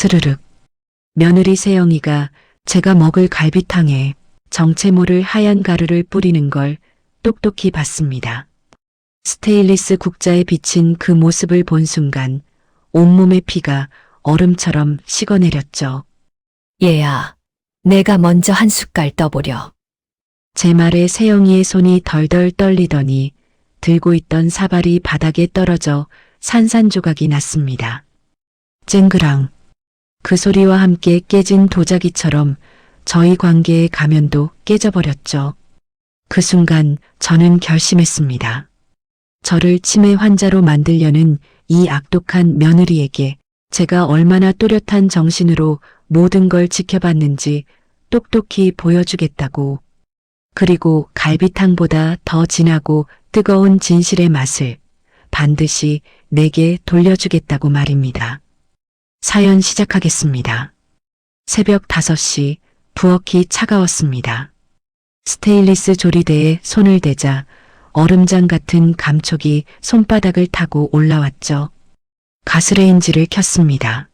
스르륵. 며느리 세영이가 제가 먹을 갈비탕에 정체 모를 하얀 가루를 뿌리는 걸 똑똑히 봤습니다. 스테인리스 국자에 비친 그 모습을 본 순간 온몸의 피가 얼음처럼 식어내렸죠. 얘야, 내가 먼저 한 숟갈 떠보려. 제 말에 세영이의 손이 덜덜 떨리더니 들고 있던 사발이 바닥에 떨어져 산산조각이 났습니다. 쨍그랑. 그 소리와 함께 깨진 도자기처럼 저희 관계의 가면도 깨져버렸죠. 그 순간 저는 결심했습니다. 저를 치매 환자로 만들려는 이 악독한 며느리에게 제가 얼마나 또렷한 정신으로 모든 걸 지켜봤는지 똑똑히 보여주겠다고. 그리고 갈비탕보다 더 진하고 뜨거운 진실의 맛을 반드시 내게 돌려주겠다고 말입니다. 사연 시작하겠습니다. 새벽 5시 부엌이 차가웠습니다. 스테인리스 조리대에 손을 대자 얼음장 같은 감촉이 손바닥을 타고 올라왔죠. 가스레인지를 켰습니다.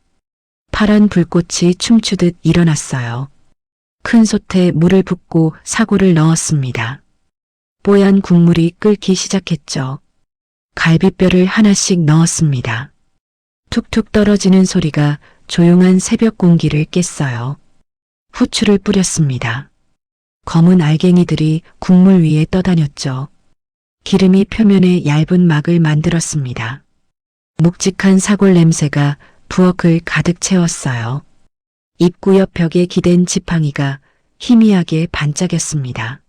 파란 불꽃이 춤추듯 일어났어요. 큰 솥에 물을 붓고 사고를 넣었습니다. 뽀얀 국물이 끓기 시작했죠. 갈비뼈를 하나씩 넣었습니다. 툭툭 떨어지는 소리가 조용한 새벽 공기를 깼어요. 후추를 뿌렸습니다. 검은 알갱이들이 국물 위에 떠다녔죠. 기름이 표면에 얇은 막을 만들었습니다. 묵직한 사골 냄새가 부엌을 가득 채웠어요. 입구 옆 벽에 기댄 지팡이가 희미하게 반짝였습니다.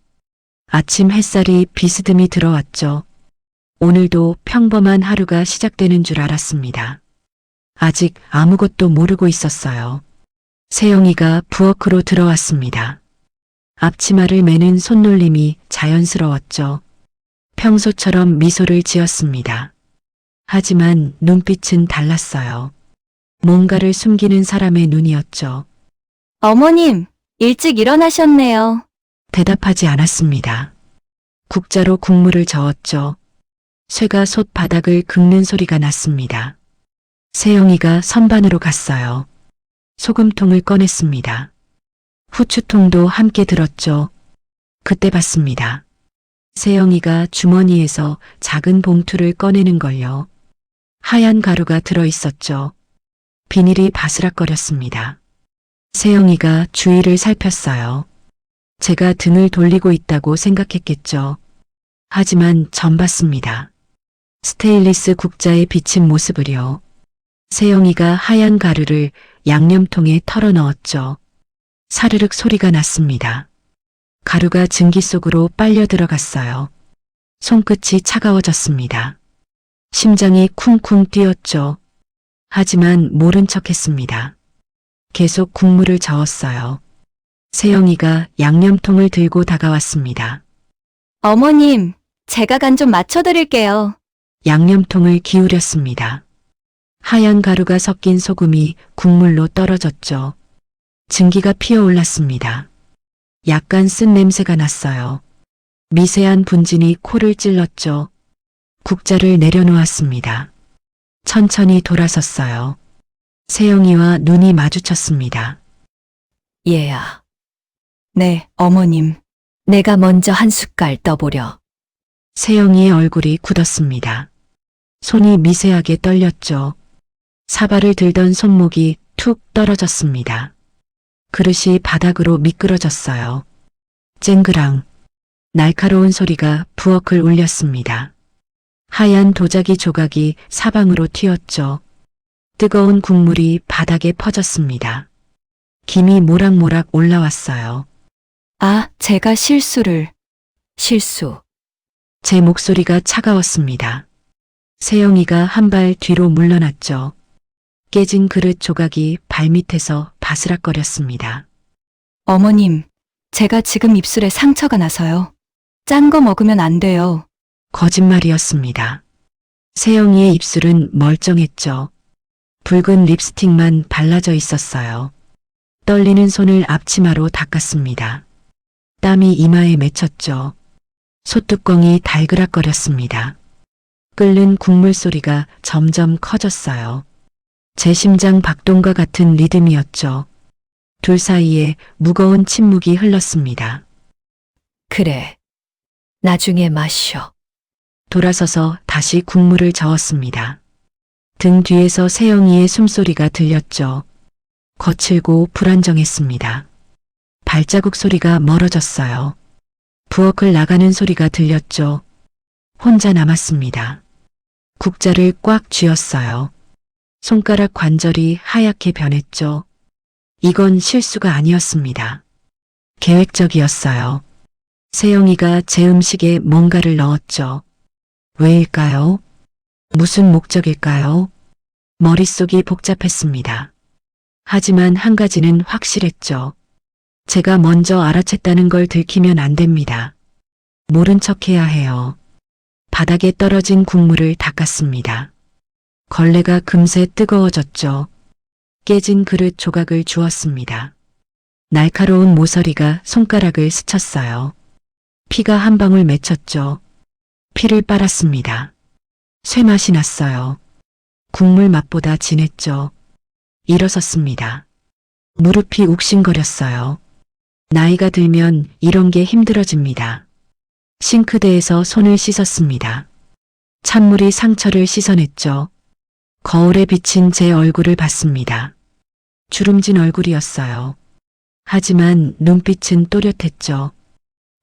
아침 햇살이 비스듬히 들어왔죠. 오늘도 평범한 하루가 시작되는 줄 알았습니다. 아직 아무것도 모르고 있었어요. 세영이가 부엌으로 들어왔습니다. 앞치마를 매는 손놀림이 자연스러웠죠. 평소처럼 미소를 지었습니다. 하지만 눈빛은 달랐어요. 뭔가를 숨기는 사람의 눈이었죠. 어머님, 일찍 일어나셨네요. 대답하지 않았습니다. 국자로 국물을 저었죠. 쇠가 솥 바닥을 긁는 소리가 났습니다. 세영이가 선반으로 갔어요. 소금통을 꺼냈습니다. 후추통도 함께 들었죠. 그때 봤습니다. 세영이가 주머니에서 작은 봉투를 꺼내는 걸요. 하얀 가루가 들어있었죠. 비닐이 바스락거렸습니다. 세영이가 주위를 살폈어요. 제가 등을 돌리고 있다고 생각했겠죠. 하지만 전 봤습니다. 스테인리스 국자에 비친 모습을요. 세영이가 하얀 가루를 양념통에 털어 넣었죠. 사르륵 소리가 났습니다. 가루가 증기 속으로 빨려 들어갔어요. 손끝이 차가워졌습니다. 심장이 쿵쿵 뛰었죠. 하지만 모른 척했습니다. 계속 국물을 저었어요. 세영이가 양념통을 들고 다가왔습니다. 어머님, 제가 간 좀 맞춰드릴게요. 양념통을 기울였습니다. 하얀 가루가 섞인 소금이 국물로 떨어졌죠. 증기가 피어올랐습니다. 약간 쓴 냄새가 났어요. 미세한 분진이 코를 찔렀죠. 국자를 내려놓았습니다. 천천히 돌아섰어요. 세영이와 눈이 마주쳤습니다. 얘야. 네, 어머님. 내가 먼저 한 숟갈 떠보려. 세영이의 얼굴이 굳었습니다. 손이 미세하게 떨렸죠. 사발을 들던 손목이 툭 떨어졌습니다. 그릇이 바닥으로 미끄러졌어요. 쨍그랑. 날카로운 소리가 부엌을 울렸습니다. 하얀 도자기 조각이 사방으로 튀었죠. 뜨거운 국물이 바닥에 퍼졌습니다. 김이 모락모락 올라왔어요. 아, 제가 실수. 제 목소리가 차가웠습니다. 세영이가 한 발 뒤로 물러났죠. 깨진 그릇 조각이 발밑에서 바스락거렸습니다. 어머님, 제가 지금 입술에 상처가 나서요. 짠 거 먹으면 안 돼요. 거짓말이었습니다. 세영이의 입술은 멀쩡했죠. 붉은 립스틱만 발라져 있었어요. 떨리는 손을 앞치마로 닦았습니다. 땀이 이마에 맺혔죠. 솥뚜껑이 달그락거렸습니다. 끓는 국물 소리가 점점 커졌어요. 제 심장 박동과 같은 리듬이었죠. 둘 사이에 무거운 침묵이 흘렀습니다. 그래. 나중에 마셔. 돌아서서 다시 국물을 저었습니다. 등 뒤에서 세영이의 숨소리가 들렸죠. 거칠고 불안정했습니다. 발자국 소리가 멀어졌어요. 부엌을 나가는 소리가 들렸죠. 혼자 남았습니다. 국자를 꽉 쥐었어요. 손가락 관절이 하얗게 변했죠. 이건 실수가 아니었습니다. 계획적이었어요. 세영이가 제 음식에 뭔가를 넣었죠. 왜일까요? 무슨 목적일까요? 머릿속이 복잡했습니다. 하지만 한 가지는 확실했죠. 제가 먼저 알아챘다는 걸 들키면 안 됩니다. 모른 척해야 해요. 바닥에 떨어진 국물을 닦았습니다. 걸레가 금세 뜨거워졌죠. 깨진 그릇 조각을 주웠습니다. 날카로운 모서리가 손가락을 스쳤어요. 피가 한 방울 맺혔죠. 피를 빨았습니다. 쇠맛이 났어요. 국물 맛보다 진했죠. 일어섰습니다. 무릎이 욱신거렸어요. 나이가 들면 이런 게 힘들어집니다. 싱크대에서 손을 씻었습니다. 찬물이 상처를 씻어냈죠. 거울에 비친 제 얼굴을 봤습니다. 주름진 얼굴이었어요. 하지만 눈빛은 또렷했죠.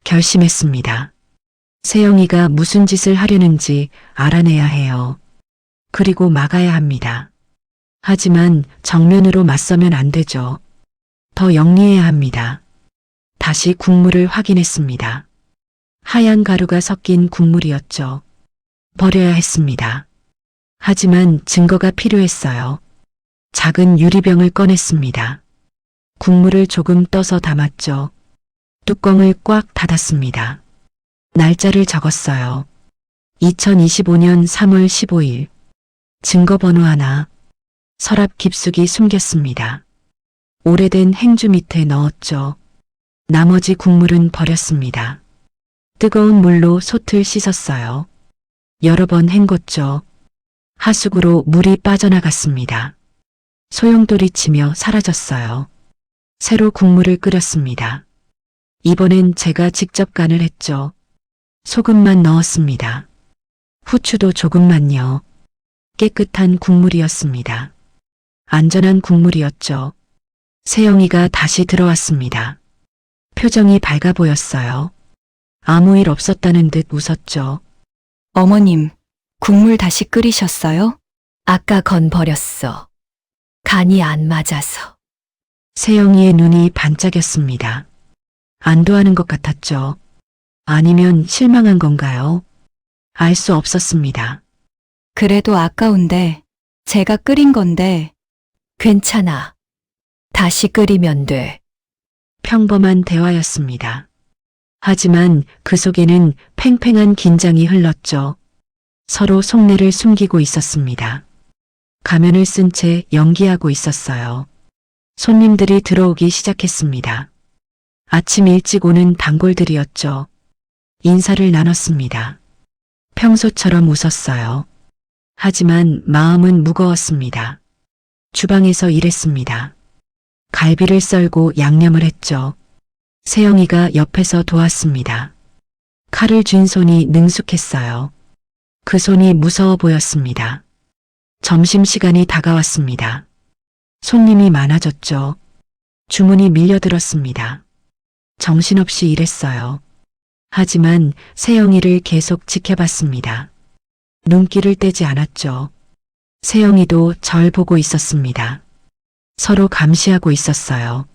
결심했습니다. 세영이가 무슨 짓을 하려는지 알아내야 해요. 그리고 막아야 합니다. 하지만 정면으로 맞서면 안 되죠. 더 영리해야 합니다. 다시 국물을 확인했습니다. 하얀 가루가 섞인 국물이었죠. 버려야 했습니다. 하지만 증거가 필요했어요. 작은 유리병을 꺼냈습니다. 국물을 조금 떠서 담았죠. 뚜껑을 꽉 닫았습니다. 날짜를 적었어요. 2025년 3월 15일. 증거번호 하나. 서랍 깊숙이 숨겼습니다. 오래된 행주 밑에 넣었죠. 나머지 국물은 버렸습니다. 뜨거운 물로 솥을 씻었어요. 여러 번 헹궜죠. 하수구로 물이 빠져나갔습니다. 소용돌이치며 사라졌어요. 새로 국물을 끓였습니다. 이번엔 제가 직접 간을 했죠. 소금만 넣었습니다. 후추도 조금만요. 깨끗한 국물이었습니다. 안전한 국물이었죠. 세영이가 다시 들어왔습니다. 표정이 밝아 보였어요. 아무 일 없었다는 듯 웃었죠. 어머님, 국물 다시 끓이셨어요? 아까 건 버렸어. 간이 안 맞아서. 세영이의 눈이 반짝였습니다. 안도하는 것 같았죠. 아니면 실망한 건가요? 알 수 없었습니다. 그래도 아까운데 제가 끓인 건데 괜찮아. 다시 끓이면 돼. 평범한 대화였습니다. 하지만 그 속에는 팽팽한 긴장이 흘렀죠. 서로 속내를 숨기고 있었습니다. 가면을 쓴 채 연기하고 있었어요. 손님들이 들어오기 시작했습니다. 아침 일찍 오는 단골들이었죠. 인사를 나눴습니다. 평소처럼 웃었어요. 하지만 마음은 무거웠습니다. 주방에서 일했습니다. 갈비를 썰고 양념을 했죠. 세영이가 옆에서 도왔습니다. 칼을 쥔 손이 능숙했어요. 그 손이 무서워 보였습니다. 점심시간이 다가왔습니다. 손님이 많아졌죠. 주문이 밀려들었습니다. 정신없이 일했어요. 하지만 세영이를 계속 지켜봤습니다. 눈길을 떼지 않았죠. 세영이도 절 보고 있었습니다. 서로 감시하고 있었어요.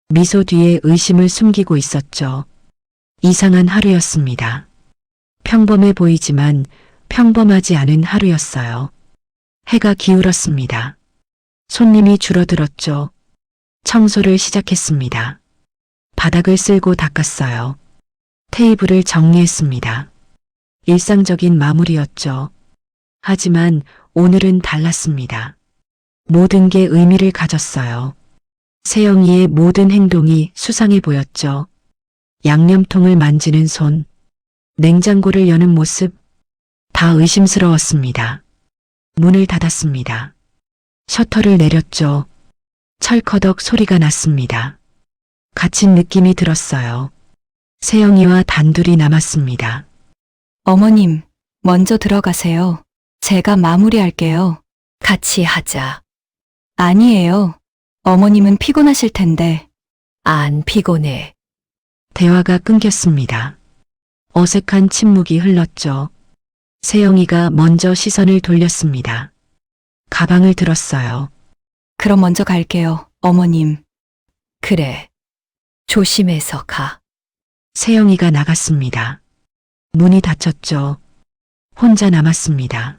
미소 뒤에 의심을 숨기고 있었죠. 이상한 하루였습니다. 평범해 보이지만 평범하지 않은 하루였어요. 해가 기울었습니다. 손님이 줄어들었죠. 청소를 시작했습니다. 바닥을 쓸고 닦았어요. 테이블을 정리했습니다. 일상적인 마무리였죠. 하지만 오늘은 달랐습니다. 모든 게 의미를 가졌어요. 세영이의 모든 행동이 수상해 보였죠. 양념통을 만지는 손, 냉장고를 여는 모습, 다 의심스러웠습니다. 문을 닫았습니다. 셔터를 내렸죠. 철커덕 소리가 났습니다. 갇힌 느낌이 들었어요. 세영이와 단둘이 남았습니다. 어머님, 먼저 들어가세요. 제가 마무리할게요. 같이 하자. 아니에요. 어머님은 피곤하실 텐데. 안 피곤해. 대화가 끊겼습니다. 어색한 침묵이 흘렀죠. 세영이가 먼저 시선을 돌렸습니다. 가방을 들었어요. 그럼 먼저 갈게요, 어머님. 그래. 조심해서 가. 세영이가 나갔습니다. 문이 닫혔죠. 혼자 남았습니다.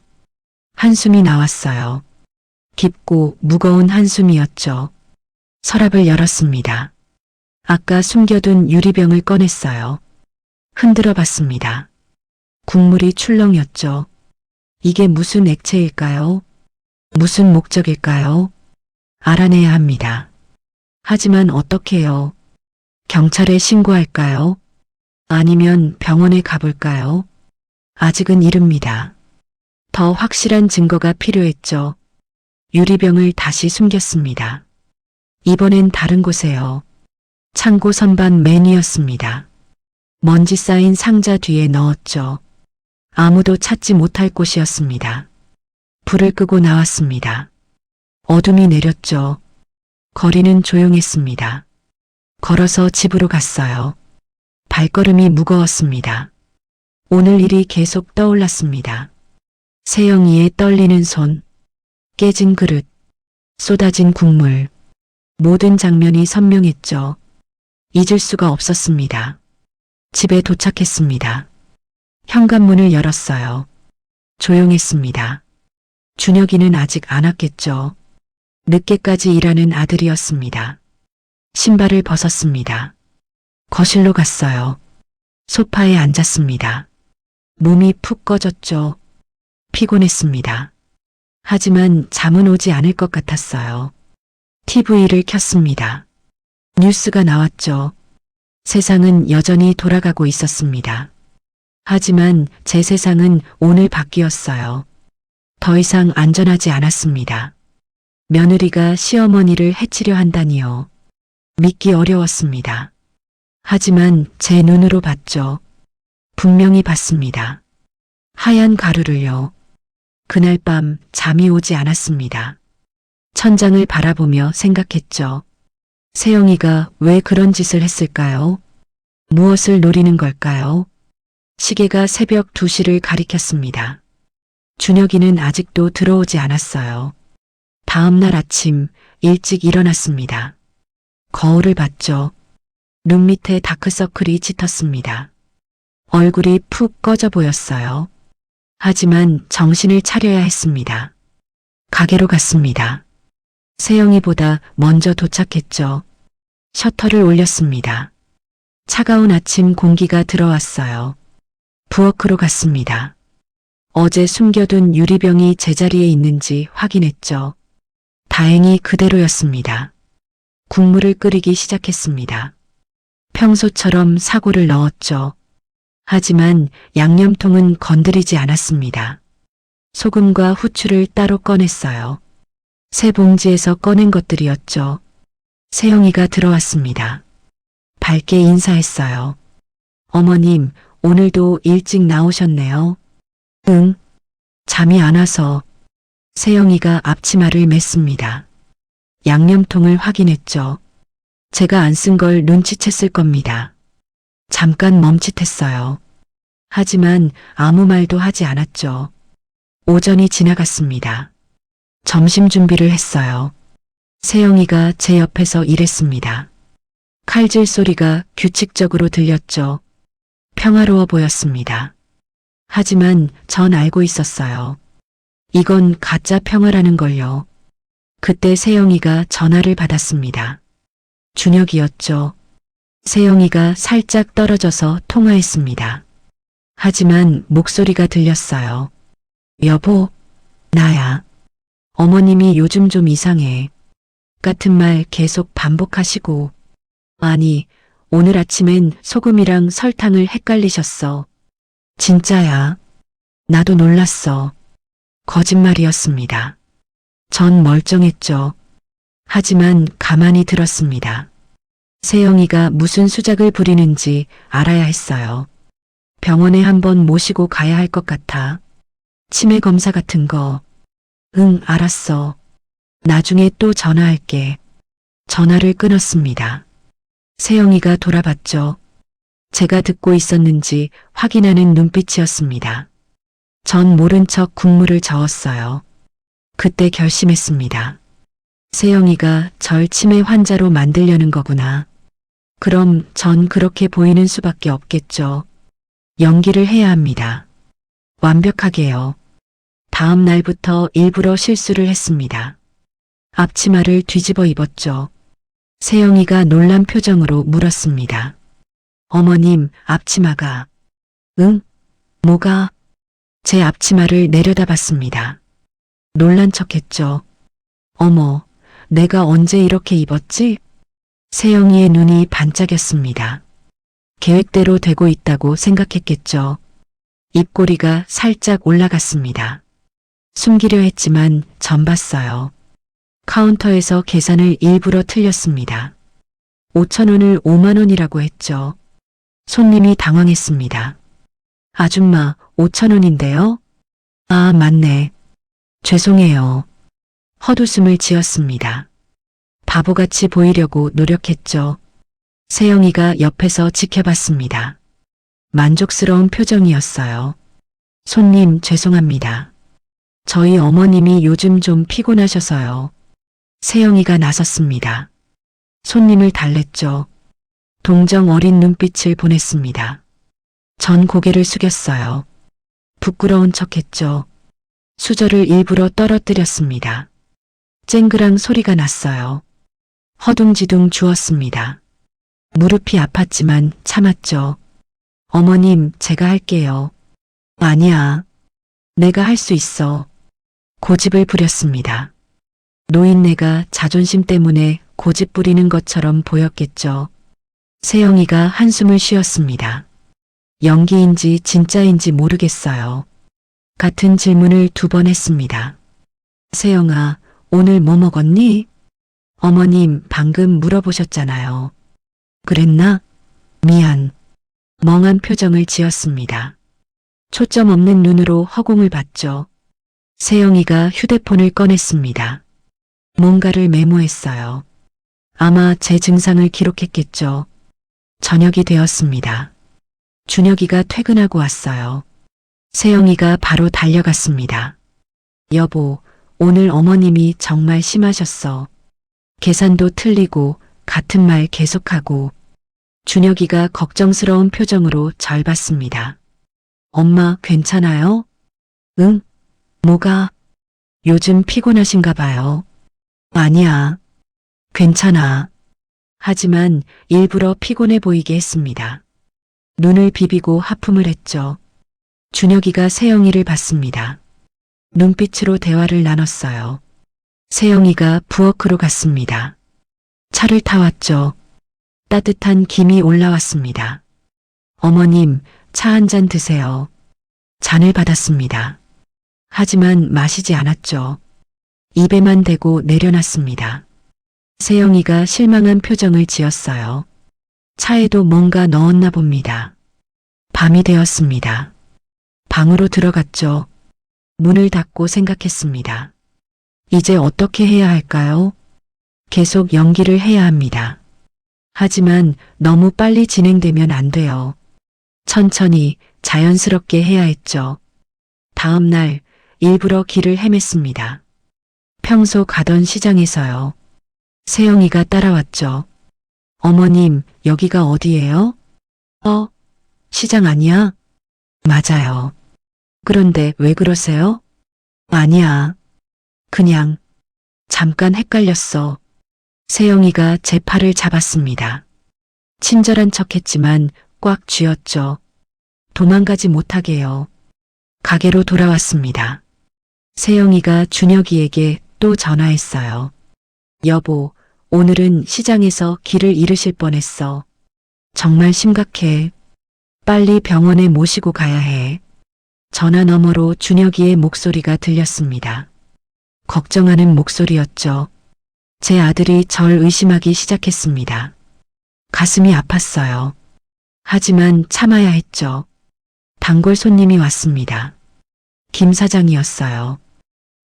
한숨이 나왔어요. 깊고 무거운 한숨이었죠. 서랍을 열었습니다. 아까 숨겨둔 유리병을 꺼냈어요. 흔들어 봤습니다. 국물이 출렁였죠. 이게 무슨 액체일까요? 무슨 목적일까요? 알아내야 합니다. 하지만 어떻게요? 경찰에 신고할까요? 아니면 병원에 가볼까요? 아직은 이릅니다. 더 확실한 증거가 필요했죠. 유리병을 다시 숨겼습니다. 이번엔 다른 곳에요. 창고 선반 맨 위였습니다. 먼지 쌓인 상자 뒤에 넣었죠. 아무도 찾지 못할 곳이었습니다. 불을 끄고 나왔습니다. 어둠이 내렸죠. 거리는 조용했습니다. 걸어서 집으로 갔어요. 발걸음이 무거웠습니다. 오늘 일이 계속 떠올랐습니다. 세영이의 떨리는 손, 깨진 그릇, 쏟아진 국물, 모든 장면이 선명했죠. 잊을 수가 없었습니다. 집에 도착했습니다. 현관문을 열었어요. 조용했습니다. 준혁이는 아직 안 왔겠죠. 늦게까지 일하는 아들이었습니다. 신발을 벗었습니다. 거실로 갔어요. 소파에 앉았습니다. 몸이 푹 꺼졌죠. 피곤했습니다. 하지만 잠은 오지 않을 것 같았어요. TV를 켰습니다. 뉴스가 나왔죠. 세상은 여전히 돌아가고 있었습니다. 하지만 제 세상은 오늘 바뀌었어요. 더 이상 안전하지 않았습니다. 며느리가 시어머니를 해치려 한다니요. 믿기 어려웠습니다. 하지만 제 눈으로 봤죠. 분명히 봤습니다. 하얀 가루를요. 그날 밤 잠이 오지 않았습니다. 천장을 바라보며 생각했죠. 세영이가 왜 그런 짓을 했을까요? 무엇을 노리는 걸까요? 시계가 새벽 2시를 가리켰습니다. 준혁이는 아직도 들어오지 않았어요. 다음 날 아침 일찍 일어났습니다. 거울을 봤죠. 눈 밑에 다크서클이 짙었습니다. 얼굴이 푹 꺼져 보였어요. 하지만 정신을 차려야 했습니다. 가게로 갔습니다. 세영이보다 먼저 도착했죠. 셔터를 올렸습니다. 차가운 아침 공기가 들어왔어요. 부엌으로 갔습니다. 어제 숨겨둔 유리병이 제자리에 있는지 확인했죠. 다행히 그대로였습니다. 국물을 끓이기 시작했습니다. 평소처럼 사고를 넣었죠. 하지만 양념통은 건드리지 않았습니다. 소금과 후추를 따로 꺼냈어요. 새 봉지에서 꺼낸 것들이었죠. 세영이가 들어왔습니다. 밝게 인사했어요. 어머님, 오늘도 일찍 나오셨네요. 응. 잠이 안 와서. 세영이가 앞치마를 맸습니다. 양념통을 확인했죠. 제가 안 쓴 걸 눈치챘을 겁니다. 잠깐 멈칫했어요. 하지만 아무 말도 하지 않았죠. 오전이 지나갔습니다. 점심 준비를 했어요. 세영이가 제 옆에서 일했습니다. 칼질 소리가 규칙적으로 들렸죠. 평화로워 보였습니다. 하지만 전 알고 있었어요. 이건 가짜 평화라는 걸요. 그때 세영이가 전화를 받았습니다. 준혁이었죠. 세영이가 살짝 떨어져서 통화했습니다. 하지만 목소리가 들렸어요. 여보, 나야. 어머님이 요즘 좀 이상해. 같은 말 계속 반복하시고. 아니, 오늘 아침엔 소금이랑 설탕을 헷갈리셨어. 진짜야. 나도 놀랐어. 거짓말이었습니다. 전 멀쩡했죠. 하지만 가만히 들었습니다. 세영이가 무슨 수작을 부리는지 알아야 했어요. 병원에 한번 모시고 가야 할 것 같아. 치매 검사 같은 거. 응, 알았어. 나중에 또 전화할게. 전화를 끊었습니다. 세영이가 돌아봤죠. 제가 듣고 있었는지 확인하는 눈빛이었습니다. 전 모른 척 국물을 저었어요. 그때 결심했습니다. 세영이가 절 치매 환자로 만들려는 거구나. 그럼 전 그렇게 보이는 수밖에 없겠죠. 연기를 해야 합니다. 완벽하게요. 다음 날부터 일부러 실수를 했습니다. 앞치마를 뒤집어 입었죠. 세영이가 놀란 표정으로 물었습니다. 어머님, 앞치마가. 응? 뭐가? 제 앞치마를 내려다봤습니다. 놀란 척했죠. 어머, 내가 언제 이렇게 입었지? 세영이의 눈이 반짝였습니다. 계획대로 되고 있다고 생각했겠죠. 입꼬리가 살짝 올라갔습니다. 숨기려 했지만 전 봤어요. 카운터에서 계산을 일부러 틀렸습니다. 5,000원을 5만 원이라고 했죠. 손님이 당황했습니다. 아줌마, 5,000원인데요? 아, 맞네. 죄송해요. 헛웃음을 지었습니다. 바보같이 보이려고 노력했죠. 세영이가 옆에서 지켜봤습니다. 만족스러운 표정이었어요. 손님, 죄송합니다. 저희 어머님이 요즘 좀 피곤하셔서요. 세영이가 나섰습니다. 손님을 달랬죠. 동정 어린 눈빛을 보냈습니다. 전 고개를 숙였어요. 부끄러운 척했죠. 수저를 일부러 떨어뜨렸습니다. 쨍그랑 소리가 났어요. 허둥지둥 주웠습니다. 무릎이 아팠지만 참았죠. 어머님, 제가 할게요. 아니야. 내가 할 수 있어. 고집을 부렸습니다. 노인네가 자존심 때문에 고집 부리는 것처럼 보였겠죠. 세영이가 한숨을 쉬었습니다. 연기인지 진짜인지 모르겠어요. 같은 질문을 2번 했습니다. 세영아, 오늘 뭐 먹었니? 어머님, 방금 물어보셨잖아요. 그랬나? 미안. 멍한 표정을 지었습니다. 초점 없는 눈으로 허공을 봤죠. 세영이가 휴대폰을 꺼냈습니다. 뭔가를 메모했어요. 아마 제 증상을 기록했겠죠. 저녁이 되었습니다. 준혁이가 퇴근하고 왔어요. 세영이가 바로 달려갔습니다. 여보, 오늘 어머님이 정말 심하셨어. 계산도 틀리고 같은 말 계속하고. 준혁이가 걱정스러운 표정으로 절 봤습니다. 엄마, 괜찮아요? 응? 뭐가? 요즘 피곤하신가 봐요. 아니야. 괜찮아. 하지만 일부러 피곤해 보이게 했습니다. 눈을 비비고 하품을 했죠. 준혁이가 세영이를 봤습니다. 눈빛으로 대화를 나눴어요. 세영이가 부엌으로 갔습니다. 차를 타왔죠. 따뜻한 김이 올라왔습니다. 어머님, 차 한 잔 드세요. 잔을 받았습니다. 하지만 마시지 않았죠. 입에만 대고 내려놨습니다. 세영이가 실망한 표정을 지었어요. 차에도 뭔가 넣었나 봅니다. 밤이 되었습니다. 방으로 들어갔죠. 문을 닫고 생각했습니다. 이제 어떻게 해야 할까요? 계속 연기를 해야 합니다. 하지만 너무 빨리 진행되면 안 돼요. 천천히 자연스럽게 해야 했죠. 다음 날 일부러 길을 헤맸습니다. 평소 가던 시장에서요. 세영이가 따라왔죠. 어머님, 여기가 어디예요? 시장 아니야? 맞아요. 그런데 왜 그러세요? 아니야. 그냥 잠깐 헷갈렸어. 세영이가 제 팔을 잡았습니다. 친절한 척했지만 꽉 쥐었죠. 도망가지 못하게요. 가게로 돌아왔습니다. 세영이가 준혁이에게 또 전화했어요. 여보, 오늘은 시장에서 길을 잃으실 뻔했어. 정말 심각해. 빨리 병원에 모시고 가야 해. 전화 너머로 준혁이의 목소리가 들렸습니다. 걱정하는 목소리였죠. 제 아들이 절 의심하기 시작했습니다. 가슴이 아팠어요. 하지만 참아야 했죠. 단골 손님이 왔습니다. 김 사장이었어요.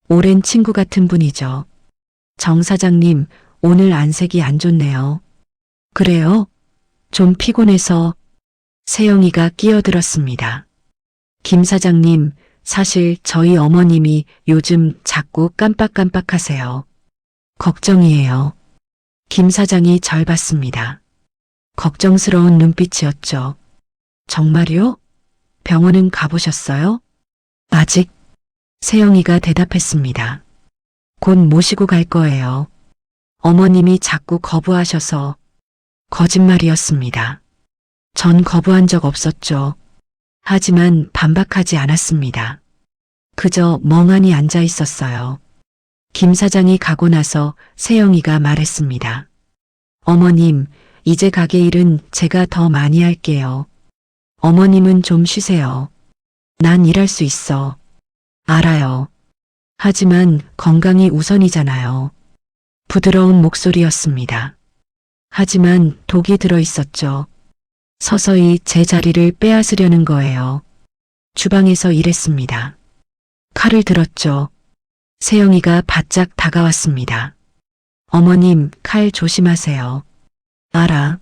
오랜 친구 같은 분이죠. 정 사장님, 오늘 안색이 안 좋네요. 그래요? 좀 피곤해서. 세영이가 끼어들었습니다. 김 사장님, 사실 저희 어머님이 요즘 자꾸 깜빡깜빡하세요. 걱정이에요. 김 사장이 절 봤습니다. 걱정스러운 눈빛이었죠. 정말요? 병원은 가보셨어요? 아직. 세영이가 대답했습니다. 곧 모시고 갈 거예요. 어머님이 자꾸 거부하셔서. 거짓말이었습니다. 전 거부한 적 없었죠. 하지만 반박하지 않았습니다. 그저 멍하니 앉아 있었어요. 김 사장이 가고 나서 세영이가 말했습니다. 어머님, 이제 가게 일은 제가 더 많이 할게요. 어머님은 좀 쉬세요. 난 일할 수 있어. 알아요. 하지만 건강이 우선이잖아요. 부드러운 목소리였습니다. 하지만 독이 들어 있었죠. 서서히 제 자리를 빼앗으려는 거예요. 주방에서 일했습니다. 칼을 들었죠. 세영이가 바짝 다가왔습니다. 어머님, 칼 조심하세요. 알아.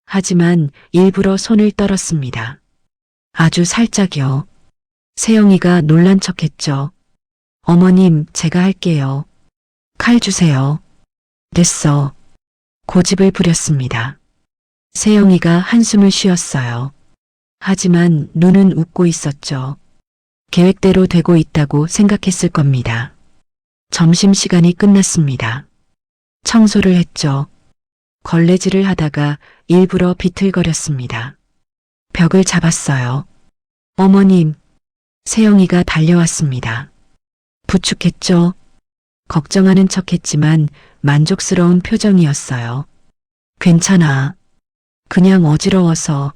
하지만 일부러 손을 떨었습니다. 아주 살짝요. 세영이가 놀란 척했죠. 어머님, 제가 할게요. 칼 주세요. 됐어. 고집을 부렸습니다. 세영이가 한숨을 쉬었어요. 하지만 눈은 웃고 있었죠. 계획대로 되고 있다고 생각했을 겁니다. 점심시간이 끝났습니다. 청소를 했죠. 걸레질을 하다가 일부러 비틀거렸습니다. 벽을 잡았어요. 어머님, 세영이가 달려왔습니다. 부축했죠. 걱정하는 척했지만 만족스러운 표정이었어요. 괜찮아. 그냥 어지러워서.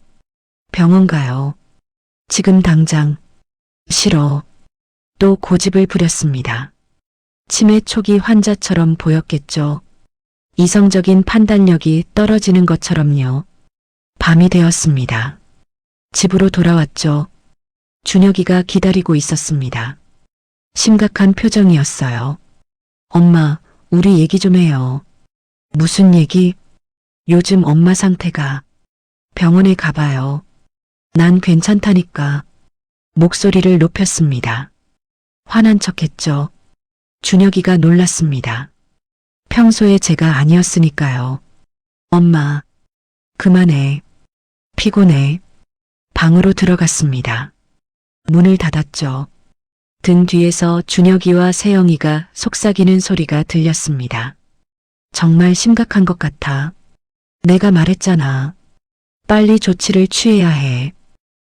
병원 가요. 지금 당장. 싫어. 또 고집을 부렸습니다. 치매 초기 환자처럼 보였겠죠. 이성적인 판단력이 떨어지는 것처럼요. 밤이 되었습니다. 집으로 돌아왔죠. 준혁이가 기다리고 있었습니다. 심각한 표정이었어요. 엄마, 우리 얘기 좀 해요. 무슨 얘기? 요즘 엄마 상태가. 병원에 가봐요. 난 괜찮다니까. 목소리를 높였습니다. 화난 척했죠. 준혁이가 놀랐습니다. 평소에 제가 아니었으니까요. 엄마, 그만해. 피곤해. 방으로 들어갔습니다. 문을 닫았죠. 등 뒤에서 준혁이와 세영이가 속삭이는 소리가 들렸습니다. 정말 심각한 것 같아. 내가 말했잖아. 빨리 조치를 취해야 해.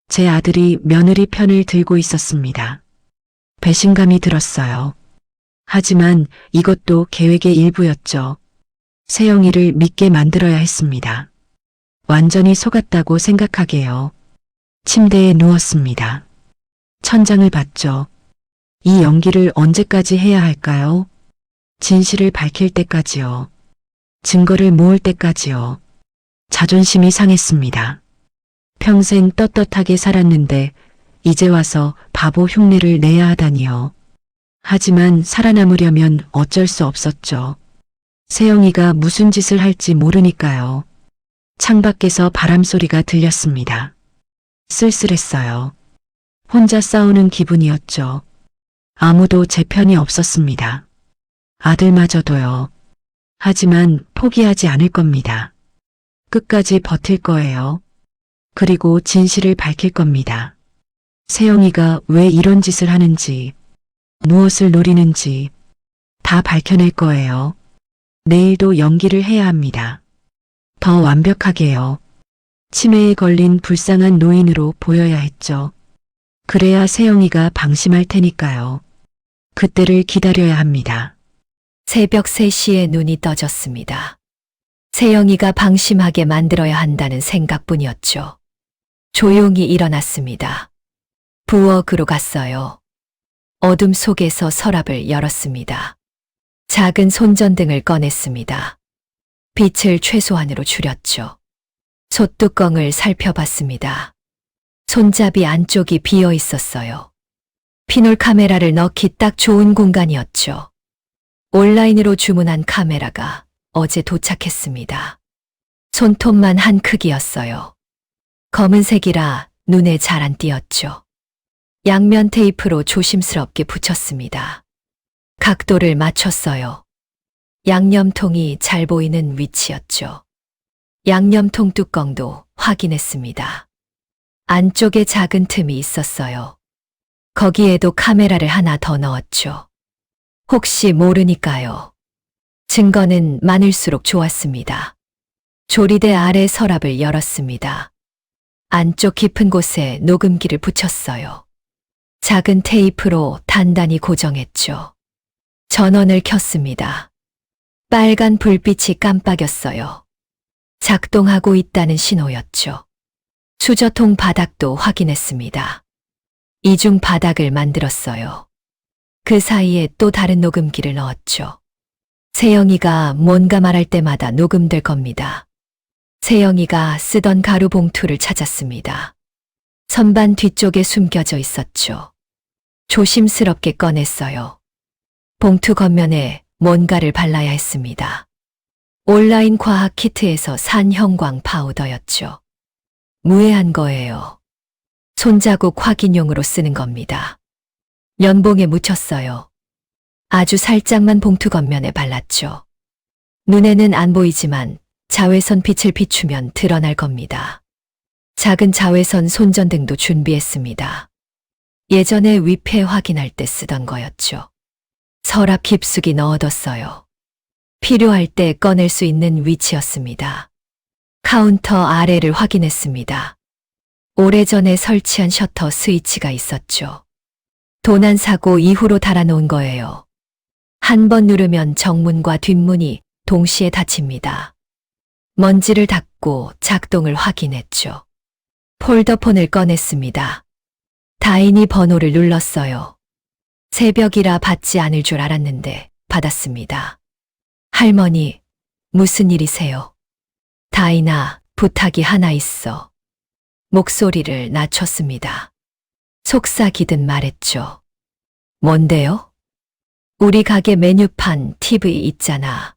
제 아들이 며느리 편을 들고 있었습니다. 배신감이 들었어요. 하지만 이것도 계획의 일부였죠. 세영이를 믿게 만들어야 했습니다. 완전히 속았다고 생각하게요. 침대에 누웠습니다. 천장을 봤죠. 이 연기를 언제까지 해야 할까요? 진실을 밝힐 때까지요. 증거를 모을 때까지요. 자존심이 상했습니다. 평생 떳떳하게 살았는데 이제 와서 바보 흉내를 내야 하다니요. 하지만 살아남으려면 어쩔 수 없었죠. 세영이가 무슨 짓을 할지 모르니까요. 창밖에서 바람소리가 들렸습니다. 쓸쓸했어요. 혼자 싸우는 기분이었죠. 아무도 제 편이 없었습니다. 아들마저도요. 하지만 포기하지 않을 겁니다. 끝까지 버틸 거예요. 그리고 진실을 밝힐 겁니다. 세영이가 왜 이런 짓을 하는지, 무엇을 노리는지 다 밝혀낼 거예요. 내일도 연기를 해야 합니다. 더 완벽하게요. 치매에 걸린 불쌍한 노인으로 보여야 했죠. 그래야 세영이가 방심할 테니까요. 그때를 기다려야 합니다. 새벽 3시에 눈이 떠졌습니다. 세영이가 방심하게 만들어야 한다는 생각뿐이었죠. 조용히 일어났습니다. 부엌으로 갔어요. 어둠 속에서 서랍을 열었습니다. 작은 손전등을 꺼냈습니다. 빛을 최소한으로 줄였죠. 솥뚜껑을 살펴봤습니다. 손잡이 안쪽이 비어 있었어요. 피놀 카메라를 넣기 딱 좋은 공간이었죠. 온라인으로 주문한 카메라가 어제 도착했습니다. 손톱만 한 크기였어요. 검은색이라 눈에 잘 안 띄었죠. 양면 테이프로 조심스럽게 붙였습니다. 각도를 맞췄어요. 양념통이 잘 보이는 위치였죠. 양념통 뚜껑도 확인했습니다. 안쪽에 작은 틈이 있었어요. 거기에도 카메라를 하나 더 넣었죠. 혹시 모르니까요. 증거는 많을수록 좋았습니다. 조리대 아래 서랍을 열었습니다. 안쪽 깊은 곳에 녹음기를 붙였어요. 작은 테이프로 단단히 고정했죠. 전원을 켰습니다. 빨간 불빛이 깜빡였어요. 작동하고 있다는 신호였죠. 수저통 바닥도 확인했습니다. 이중 바닥을 만들었어요. 그 사이에 또 다른 녹음기를 넣었죠. 세영이가 뭔가 말할 때마다 녹음될 겁니다. 세영이가 쓰던 가루 봉투를 찾았습니다. 선반 뒤쪽에 숨겨져 있었죠. 조심스럽게 꺼냈어요. 봉투 겉면에 뭔가를 발라야 했습니다. 온라인 과학 키트에서 산 형광 파우더였죠. 무해한 거예요. 손자국 확인용으로 쓰는 겁니다. 면봉에 묻혔어요. 아주 살짝만 봉투 겉면에 발랐죠. 눈에는 안 보이지만 자외선 빛을 비추면 드러날 겁니다. 작은 자외선 손전등도 준비했습니다. 예전에 위패 확인할 때 쓰던 거였죠. 서랍 깊숙이 넣어뒀어요. 필요할 때 꺼낼 수 있는 위치였습니다. 카운터 아래를 확인했습니다. 오래전에 설치한 셔터 스위치가 있었죠. 도난 사고 이후로 달아놓은 거예요. 한 번 누르면 정문과 뒷문이 동시에 닫힙니다. 먼지를 닦고 작동을 확인했죠. 폴더폰을 꺼냈습니다. 다인이 번호를 눌렀어요. 새벽이라 받지 않을 줄 알았는데 받았습니다. 할머니, 무슨 일이세요? 다인아, 부탁이 하나 있어. 목소리를 낮췄습니다. 속삭이듯 말했죠. 뭔데요? 우리 가게 메뉴판 TV 있잖아.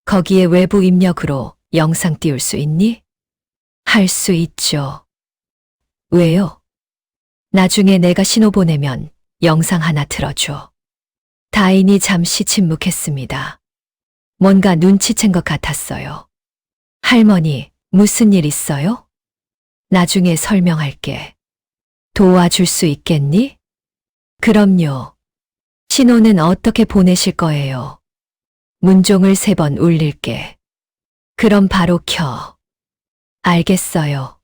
거기에 외부 입력으로 영상 띄울 수 있니? 할 수 있죠. 왜요? 나중에 내가 신호 보내면 영상 하나 틀어줘. 다인이 잠시 침묵했습니다. 뭔가 눈치챈 것 같았어요. 할머니, 무슨 일 있어요? 나중에 설명할게. 도와줄 수 있겠니? 그럼요. 신호는 어떻게 보내실 거예요? 문종을 3번 울릴게. 그럼 바로 켜. 알겠어요.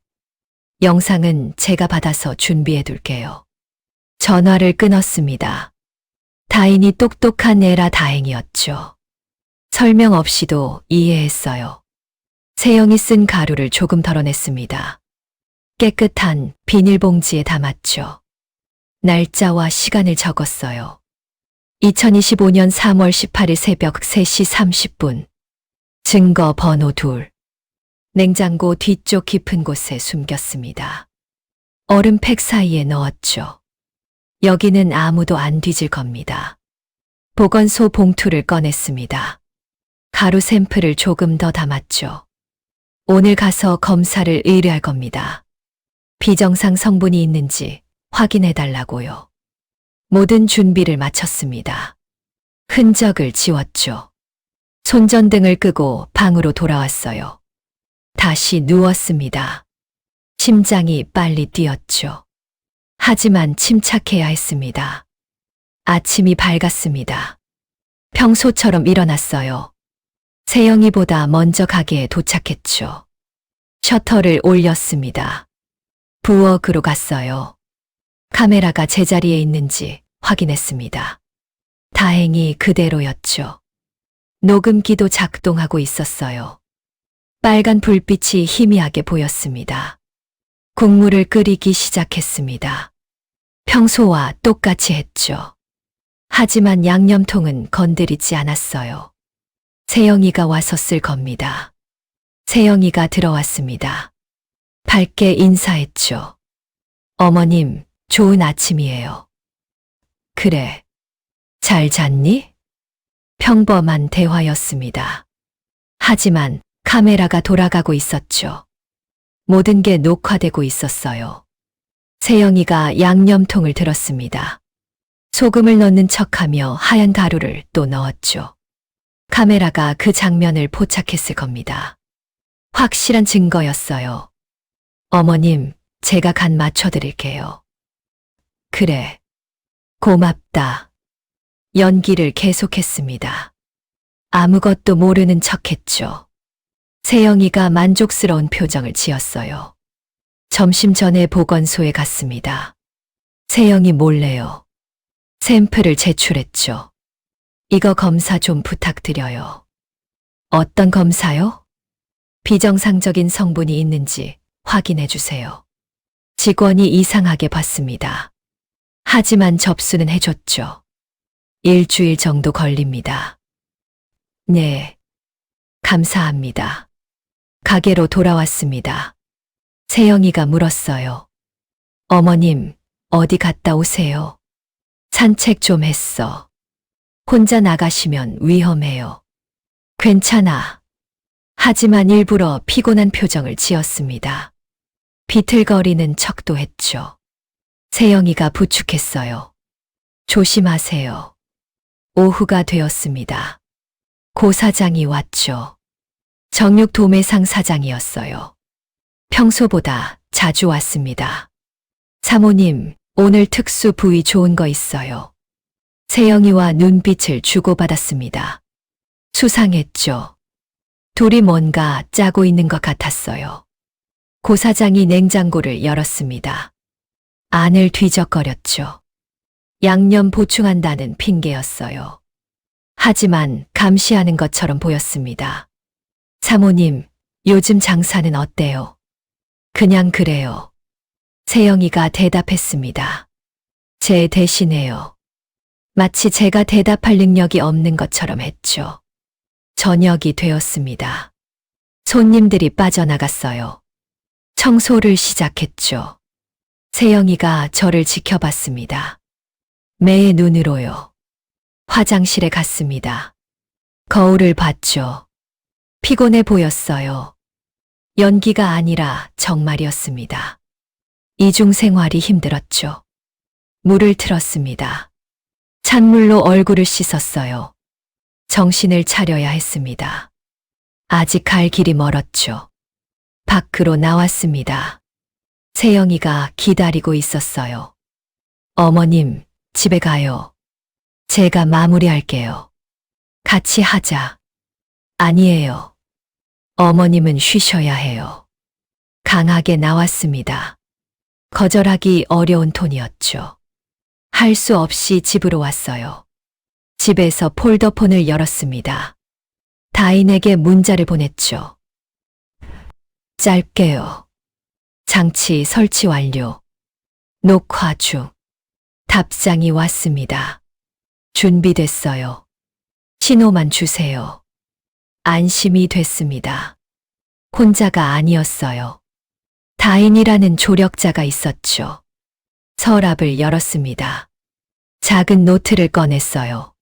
영상은 제가 받아서 준비해 둘게요. 전화를 끊었습니다. 다인이 똑똑한 애라 다행이었죠. 설명 없이도 이해했어요. 세영이 쓴 가루를 조금 덜어냈습니다. 깨끗한 비닐봉지에 담았죠. 날짜와 시간을 적었어요. 2025년 3월 18일 새벽 3시 30분. 증거 번호 2. 냉장고 뒤쪽 깊은 곳에 숨겼습니다. 얼음팩 사이에 넣었죠. 여기는 아무도 안 뒤질 겁니다. 보건소 봉투를 꺼냈습니다. 가루 샘플을 조금 더 담았죠. 오늘 가서 검사를 의뢰할 겁니다. 비정상 성분이 있는지 확인해 달라고요. 모든 준비를 마쳤습니다. 흔적을 지웠죠. 손전등을 끄고 방으로 돌아왔어요. 다시 누웠습니다. 심장이 빨리 뛰었죠. 하지만 침착해야 했습니다. 아침이 밝았습니다. 평소처럼 일어났어요. 세영이보다 먼저 가게에 도착했죠. 셔터를 올렸습니다. 부엌으로 갔어요. 카메라가 제자리에 있는지 확인했습니다. 다행히 그대로였죠. 녹음기도 작동하고 있었어요. 빨간 불빛이 희미하게 보였습니다. 국물을 끓이기 시작했습니다. 평소와 똑같이 했죠. 하지만 양념통은 건드리지 않았어요. 세영이가 와서 쓸 겁니다. 세영이가 들어왔습니다. 밝게 인사했죠. 어머님, 좋은 아침이에요. 그래. 잘 잤니? 평범한 대화였습니다. 하지만 카메라가 돌아가고 있었죠. 모든 게 녹화되고 있었어요. 세영이가 양념통을 들었습니다. 소금을 넣는 척하며 하얀 가루를 또 넣었죠. 카메라가 그 장면을 포착했을 겁니다. 확실한 증거였어요. 어머님, 제가 간 맞춰드릴게요. 그래. 고맙다. 연기를 계속했습니다. 아무것도 모르는 척했죠. 세영이가 만족스러운 표정을 지었어요. 점심 전에 보건소에 갔습니다. 세영이 몰래요. 샘플을 제출했죠. 이거 검사 좀 부탁드려요. 어떤 검사요? 비정상적인 성분이 있는지 확인해 주세요. 직원이 이상하게 봤습니다. 하지만 접수는 해줬죠. 일주일 정도 걸립니다. 네. 감사합니다. 가게로 돌아왔습니다. 세영이가 물었어요. 어머님, 어디 갔다 오세요? 산책 좀 했어. 혼자 나가시면 위험해요. 괜찮아. 하지만 일부러 피곤한 표정을 지었습니다. 비틀거리는 척도 했죠. 세영이가 부축했어요. 조심하세요. 오후가 되었습니다. 고 사장이 왔죠. 정육 도매상 사장이었어요. 평소보다 자주 왔습니다. 사모님, 오늘 특수 부위 좋은 거 있어요. 세영이와 눈빛을 주고받았습니다. 수상했죠. 둘이 뭔가 짜고 있는 것 같았어요. 고 사장이 냉장고를 열었습니다. 안을 뒤적거렸죠. 양념 보충한다는 핑계였어요. 하지만 감시하는 것처럼 보였습니다. 사모님, 요즘 장사는 어때요? 그냥 그래요. 세영이가 대답했습니다. 제 대신에요. 마치 제가 대답할 능력이 없는 것처럼 했죠. 저녁이 되었습니다. 손님들이 빠져나갔어요. 청소를 시작했죠. 세영이가 저를 지켜봤습니다. 매의 눈으로요. 화장실에 갔습니다. 거울을 봤죠. 피곤해 보였어요. 연기가 아니라 정말이었습니다. 이중 생활이 힘들었죠. 물을 틀었습니다. 찬물로 얼굴을 씻었어요. 정신을 차려야 했습니다. 아직 갈 길이 멀었죠. 밖으로 나왔습니다. 세영이가 기다리고 있었어요. 어머님, 집에 가요. 제가 마무리할게요. 같이 하자. 아니에요. 어머님은 쉬셔야 해요. 강하게 나왔습니다. 거절하기 어려운 톤이었죠. 할 수 없이 집으로 왔어요. 집에서 폴더폰을 열었습니다. 다인에게 문자를 보냈죠. 짧게요. 장치 설치 완료. 녹화 중. 답장이 왔습니다. 준비됐어요. 신호만 주세요. 안심이 됐습니다. 혼자가 아니었어요. 다인이라는 조력자가 있었죠. 서랍을 열었습니다. 작은 노트를 꺼냈어요.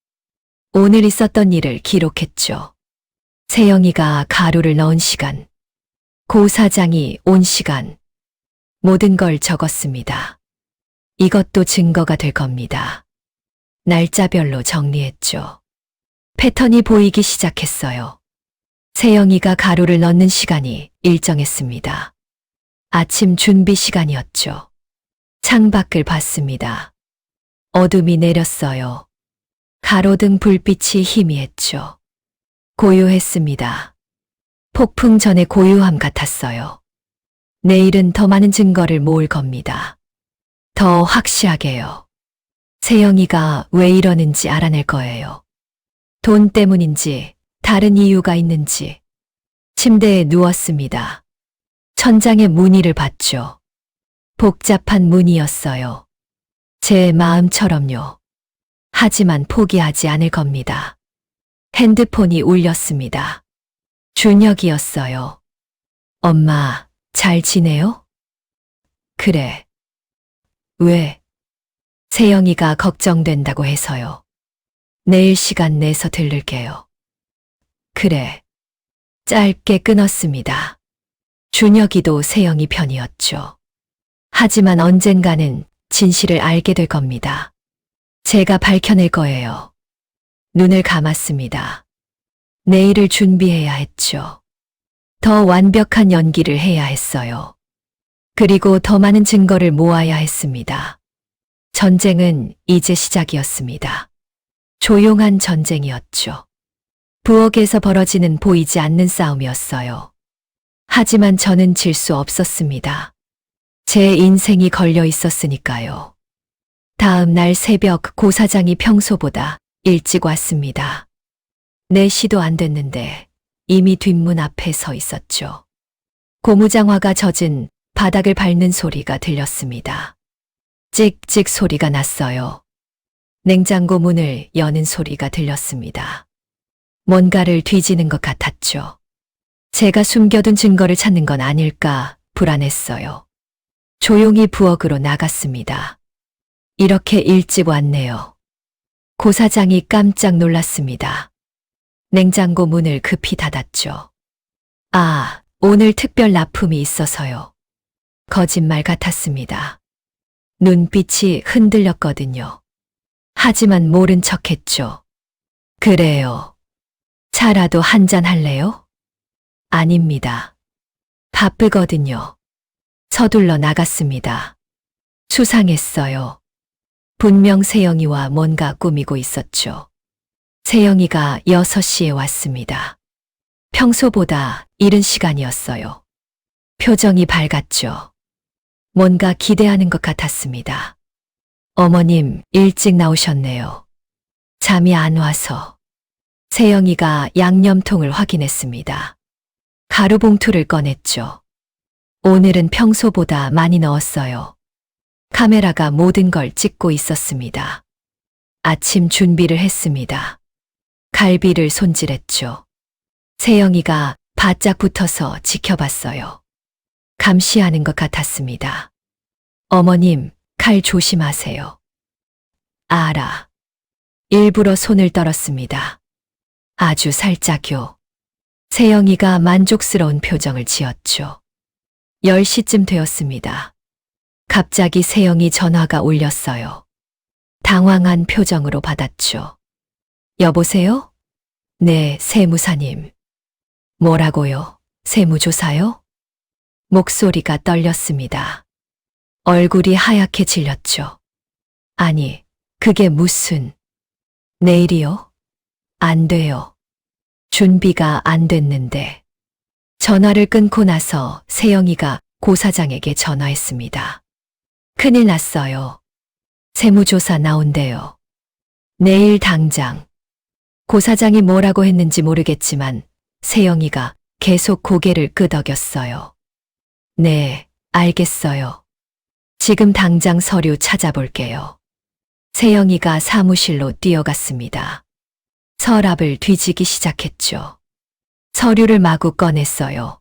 오늘 있었던 일을 기록했죠. 세영이가 가루를 넣은 시간, 고 사장이 온 시간, 모든 걸 적었습니다. 이것도 증거가 될 겁니다. 날짜별로 정리했죠. 패턴이 보이기 시작했어요. 세영이가 가루를 넣는 시간이 일정했습니다. 아침 준비 시간이었죠. 창밖을 봤습니다. 어둠이 내렸어요. 가로등 불빛이 희미했죠. 고요했습니다. 폭풍 전의 고요함 같았어요. 내일은 더 많은 증거를 모을 겁니다. 더 확실하게요. 세영이가 왜 이러는지 알아낼 거예요. 돈 때문인지 다른 이유가 있는지. 침대에 누웠습니다. 천장에 무늬를 봤죠. 복잡한 무늬였어요. 제 마음처럼요. 하지만 포기하지 않을 겁니다. 핸드폰이 울렸습니다. 준혁이었어요. 엄마, 잘 지내요? 그래. 왜? 세영이가 걱정된다고 해서요. 내일 시간 내서 들를게요. 그래. 짧게 끊었습니다. 준혁이도 세영이 편이었죠. 하지만 언젠가는 진실을 알게 될 겁니다. 제가 밝혀낼 거예요. 눈을 감았습니다. 내일을 준비해야 했죠. 더 완벽한 연기를 해야 했어요. 그리고 더 많은 증거를 모아야 했습니다. 전쟁은 이제 시작이었습니다. 조용한 전쟁이었죠. 부엌에서 벌어지는 보이지 않는 싸움이었어요. 하지만 저는 질 수 없었습니다. 제 인생이 걸려 있었으니까요. 다음 날 새벽 고 사장이 평소보다 일찍 왔습니다. 4시도 안 됐는데 이미 뒷문 앞에 서 있었죠. 고무장화가 젖은 바닥을 밟는 소리가 들렸습니다. 찍찍 소리가 났어요. 냉장고 문을 여는 소리가 들렸습니다. 뭔가를 뒤지는 것 같았죠. 제가 숨겨둔 증거를 찾는 건 아닐까 불안했어요. 조용히 부엌으로 나갔습니다. 이렇게 일찍 왔네요. 고 사장이 깜짝 놀랐습니다. 냉장고 문을 급히 닫았죠. 아, 오늘 특별 납품이 있어서요. 거짓말 같았습니다. 눈빛이 흔들렸거든요. 하지만 모른 척했죠. 그래요. 차라도 한잔 할래요? 아닙니다. 바쁘거든요. 서둘러 나갔습니다. 수상했어요. 분명 세영이와 뭔가 꾸미고 있었죠. 세영이가 6시에 왔습니다. 평소보다 이른 시간이었어요. 표정이 밝았죠. 뭔가 기대하는 것 같았습니다. 어머님, 일찍 나오셨네요. 잠이 안 와서. 세영이가 양념통을 확인했습니다. 가루 봉투를 꺼냈죠. 오늘은 평소보다 많이 넣었어요. 카메라가 모든 걸 찍고 있었습니다. 아침 준비를 했습니다. 갈비를 손질했죠. 세영이가 바짝 붙어서 지켜봤어요. 감시하는 것 같았습니다. 어머님, 칼 조심하세요. 알아. 일부러 손을 떨었습니다. 아주 살짝요. 세영이가 만족스러운 표정을 지었죠. 10시쯤 되었습니다. 갑자기 세영이 전화가 울렸어요. 당황한 표정으로 받았죠. 여보세요? 네, 세무사님. 뭐라고요? 세무조사요? 목소리가 떨렸습니다. 얼굴이 하얗게 질렸죠. 아니, 그게 무슨... 내일이요? 안 돼요. 준비가 안 됐는데. 전화를 끊고 나서 세영이가 고 사장에게 전화했습니다. 큰일 났어요. 세무조사 나온대요. 내일 당장. 고 사장이 뭐라고 했는지 모르겠지만 세영이가 계속 고개를 끄덕였어요. 네, 알겠어요. 지금 당장 서류 찾아볼게요. 세영이가 사무실로 뛰어갔습니다. 서랍을 뒤지기 시작했죠. 서류를 마구 꺼냈어요.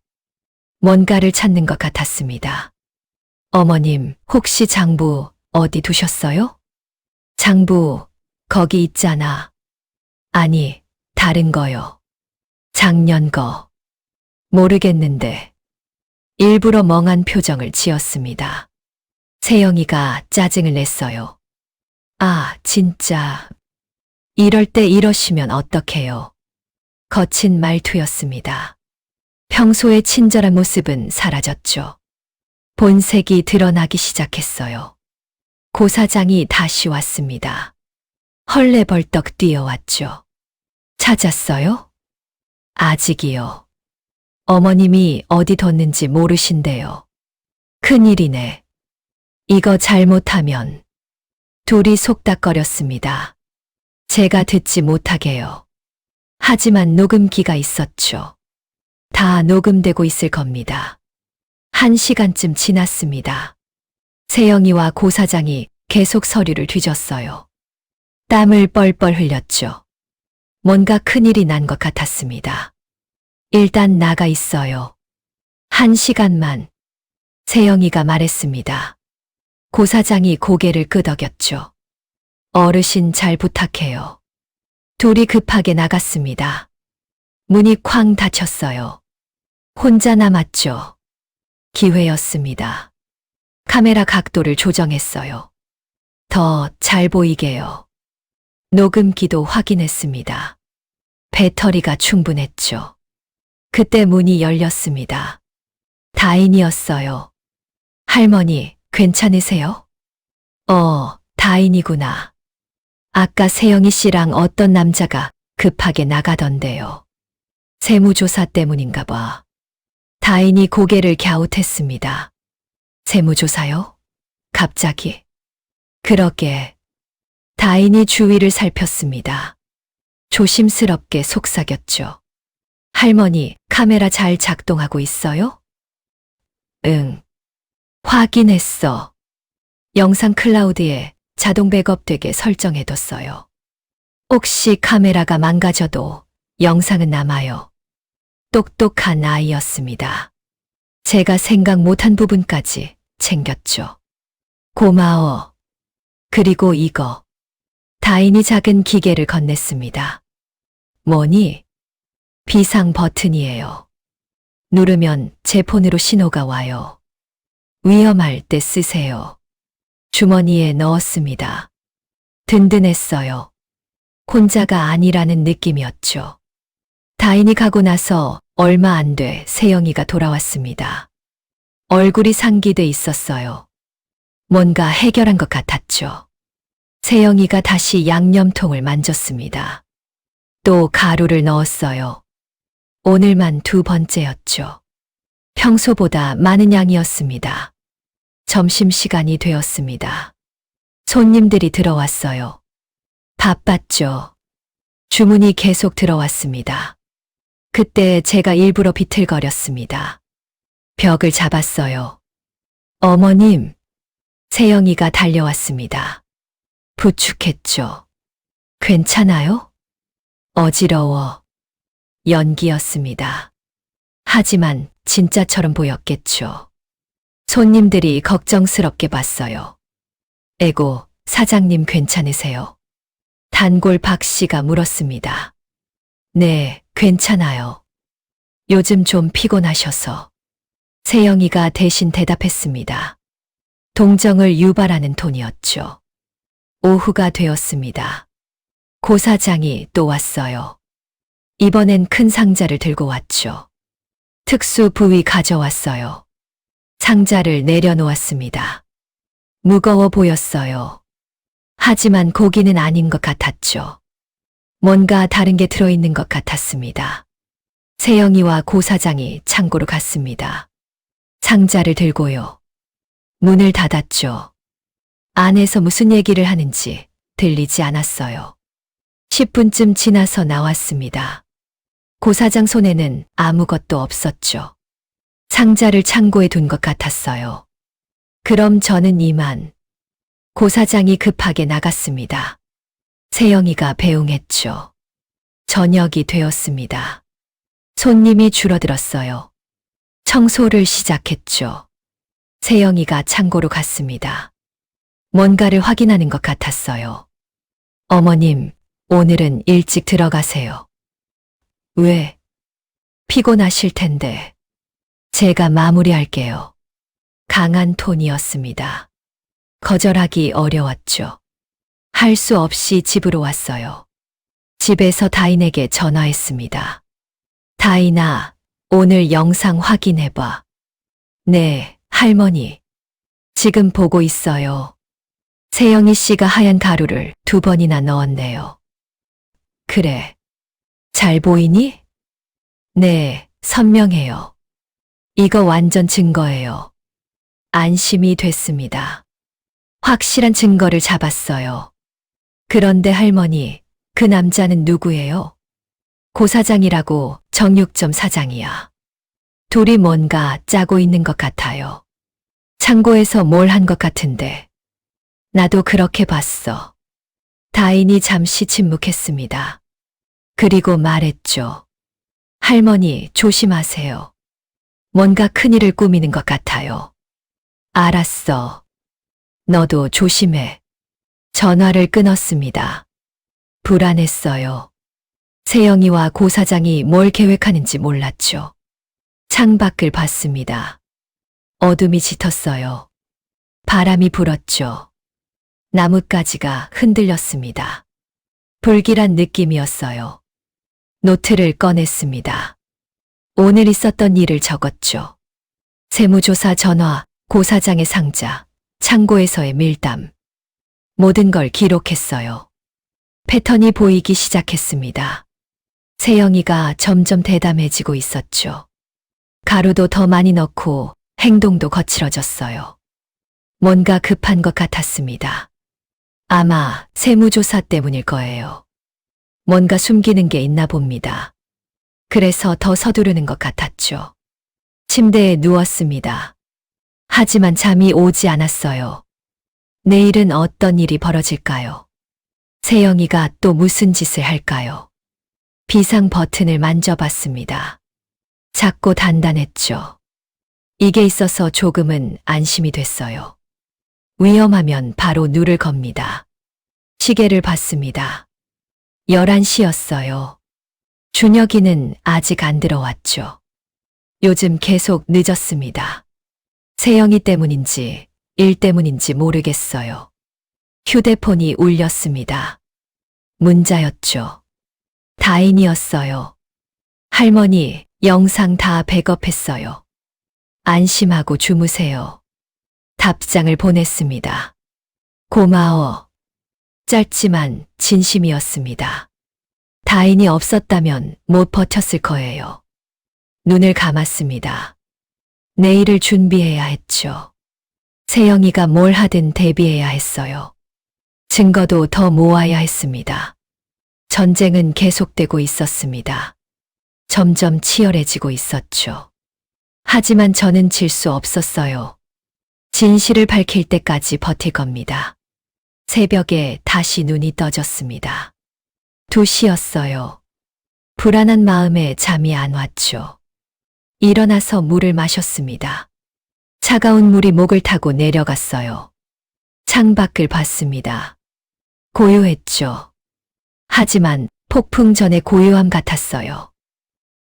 뭔가를 찾는 것 같았습니다. 어머님, 혹시 장부 어디 두셨어요? 장부, 거기 있잖아. 아니, 다른 거요. 작년 거. 모르겠는데. 일부러 멍한 표정을 지었습니다. 세영이가 짜증을 냈어요. 아, 진짜. 이럴 때 이러시면 어떡해요. 거친 말투였습니다. 평소의 친절한 모습은 사라졌죠. 본색이 드러나기 시작했어요. 고 사장이 다시 왔습니다. 헐레벌떡 뛰어왔죠. 찾았어요? 아직이요. 어머님이 어디 뒀는지 모르신대요. 큰일이네. 이거 잘못하면. 둘이 속닥거렸습니다. 제가 듣지 못하게요. 하지만 녹음기가 있었죠. 다 녹음되고 있을 겁니다. 1시간쯤 지났습니다. 세영이와 고 사장이 계속 서류를 뒤졌어요. 땀을 뻘뻘 흘렸죠. 뭔가 큰일이 난 것 같았습니다. 일단 나가 있어요. 1시간만. 세영이가 말했습니다. 고 사장이 고개를 끄덕였죠. 어르신 잘 부탁해요. 둘이 급하게 나갔습니다. 문이 쾅 닫혔어요. 혼자 남았죠. 기회였습니다. 카메라 각도를 조정했어요. 더 잘 보이게요. 녹음기도 확인했습니다. 배터리가 충분했죠. 그때 문이 열렸습니다. 다인이었어요. 할머니, 괜찮으세요? 다인이구나. 아까 세영이 씨랑 어떤 남자가 급하게 나가던데요. 세무조사 때문인가 봐. 다인이 고개를 갸웃했습니다. 세무조사요? 갑자기. 그러게. 다인이 주위를 살폈습니다. 조심스럽게 속삭였죠. 할머니, 카메라 잘 작동하고 있어요? 응. 확인했어. 영상 클라우드에 자동 백업되게 설정해뒀어요. 혹시 카메라가 망가져도 영상은 남아요. 똑똑한 아이였습니다. 제가 생각 못한 부분까지 챙겼죠. 고마워. 그리고 이거. 다인이 작은 기계를 건넸습니다. 뭐니? 비상 버튼이에요. 누르면 제 폰으로 신호가 와요. 위험할 때 쓰세요. 주머니에 넣었습니다. 든든했어요. 혼자가 아니라는 느낌이었죠. 다인이 가고 나서 얼마 안 돼 세영이가 돌아왔습니다. 얼굴이 상기돼 있었어요. 뭔가 해결한 것 같았죠. 세영이가 다시 양념통을 만졌습니다. 또 가루를 넣었어요. 오늘만 2번째였죠. 평소보다 많은 양이었습니다. 점심시간이 되었습니다. 손님들이 들어왔어요. 바빴죠. 주문이 계속 들어왔습니다. 그때 제가 일부러 비틀거렸습니다. 벽을 잡았어요. 어머님, 세영이가 달려왔습니다. 부축했죠. 괜찮아요? 어지러워. 연기였습니다. 하지만 진짜처럼 보였겠죠. 손님들이 걱정스럽게 봤어요. 에고, 사장님 괜찮으세요? 단골 박 씨가 물었습니다. 네, 괜찮아요. 요즘 좀 피곤하셔서. 세영이가 대신 대답했습니다. 동정을 유발하는 톤이었죠. 오후가 되었습니다. 고 사장이 또 왔어요. 이번엔 큰 상자를 들고 왔죠. 특수 부위 가져왔어요. 상자를 내려놓았습니다. 무거워 보였어요. 하지만 고기는 아닌 것 같았죠. 뭔가 다른 게 들어있는 것 같았습니다. 세영이와 고 사장이 창고로 갔습니다. 상자를 들고요. 문을 닫았죠. 안에서 무슨 얘기를 하는지 들리지 않았어요. 10분쯤 지나서 나왔습니다. 고 사장 손에는 아무것도 없었죠. 상자를 창고에 둔 것 같았어요. 그럼 저는 이만. 고 사장이 급하게 나갔습니다. 세영이가 배웅했죠. 저녁이 되었습니다. 손님이 줄어들었어요. 청소를 시작했죠. 세영이가 창고로 갔습니다. 뭔가를 확인하는 것 같았어요. 어머님, 오늘은 일찍 들어가세요. 왜? 피곤하실 텐데. 제가 마무리할게요. 강한 톤이었습니다. 거절하기 어려웠죠. 할 수 없이 집으로 왔어요. 집에서 다인에게 전화했습니다. 다인아, 오늘 영상 확인해봐. 네, 할머니. 지금 보고 있어요. 세영이 씨가 하얀 가루를 2번이나 넣었네요. 그래. 잘 보이니? 네, 선명해요. 이거 완전 증거예요. 안심이 됐습니다. 확실한 증거를 잡았어요. 그런데 할머니, 그 남자는 누구예요? 고 사장이라고 정육점 사장이야. 둘이 뭔가 짜고 있는 것 같아요. 창고에서 뭘 한 것 같은데. 나도 그렇게 봤어. 다인이 잠시 침묵했습니다. 그리고 말했죠. 할머니, 조심하세요. 뭔가 큰일을 꾸미는 것 같아요. 알았어. 너도 조심해. 전화를 끊었습니다. 불안했어요. 세영이와 고 사장이 뭘 계획하는지 몰랐죠. 창밖을 봤습니다. 어둠이 짙었어요. 바람이 불었죠. 나뭇가지가 흔들렸습니다. 불길한 느낌이었어요. 노트를 꺼냈습니다. 오늘 있었던 일을 적었죠. 세무조사 전화, 고 사장의 상자, 창고에서의 밀담. 모든 걸 기록했어요. 패턴이 보이기 시작했습니다. 세영이가 점점 대담해지고 있었죠. 가루도 더 많이 넣고 행동도 거칠어졌어요. 뭔가 급한 것 같았습니다. 아마 세무조사 때문일 거예요. 뭔가 숨기는 게 있나 봅니다. 그래서 더 서두르는 것 같았죠. 침대에 누웠습니다. 하지만 잠이 오지 않았어요. 내일은 어떤 일이 벌어질까요? 세영이가 또 무슨 짓을 할까요? 비상 버튼을 만져봤습니다. 작고 단단했죠. 이게 있어서 조금은 안심이 됐어요. 위험하면 바로 누를 겁니다. 시계를 봤습니다. 11시였어요. 준혁이는 아직 안 들어왔죠. 요즘 계속 늦었습니다. 세영이 때문인지 일 때문인지 모르겠어요. 휴대폰이 울렸습니다. 문자였죠. 다인이었어요. 할머니, 영상 다 백업했어요. 안심하고 주무세요. 답장을 보냈습니다. 고마워. 짧지만 진심이었습니다. 다인이 없었다면 못 버텼을 거예요. 눈을 감았습니다. 내일을 준비해야 했죠. 세영이가 뭘 하든 대비해야 했어요. 증거도 더 모아야 했습니다. 전쟁은 계속되고 있었습니다. 점점 치열해지고 있었죠. 하지만 저는 질 수 없었어요. 진실을 밝힐 때까지 버틸 겁니다. 새벽에 다시 눈이 떠졌습니다. 2시였어요. 불안한 마음에 잠이 안 왔죠. 일어나서 물을 마셨습니다. 차가운 물이 목을 타고 내려갔어요. 창밖을 봤습니다. 고요했죠. 하지만 폭풍 전의 고요함 같았어요.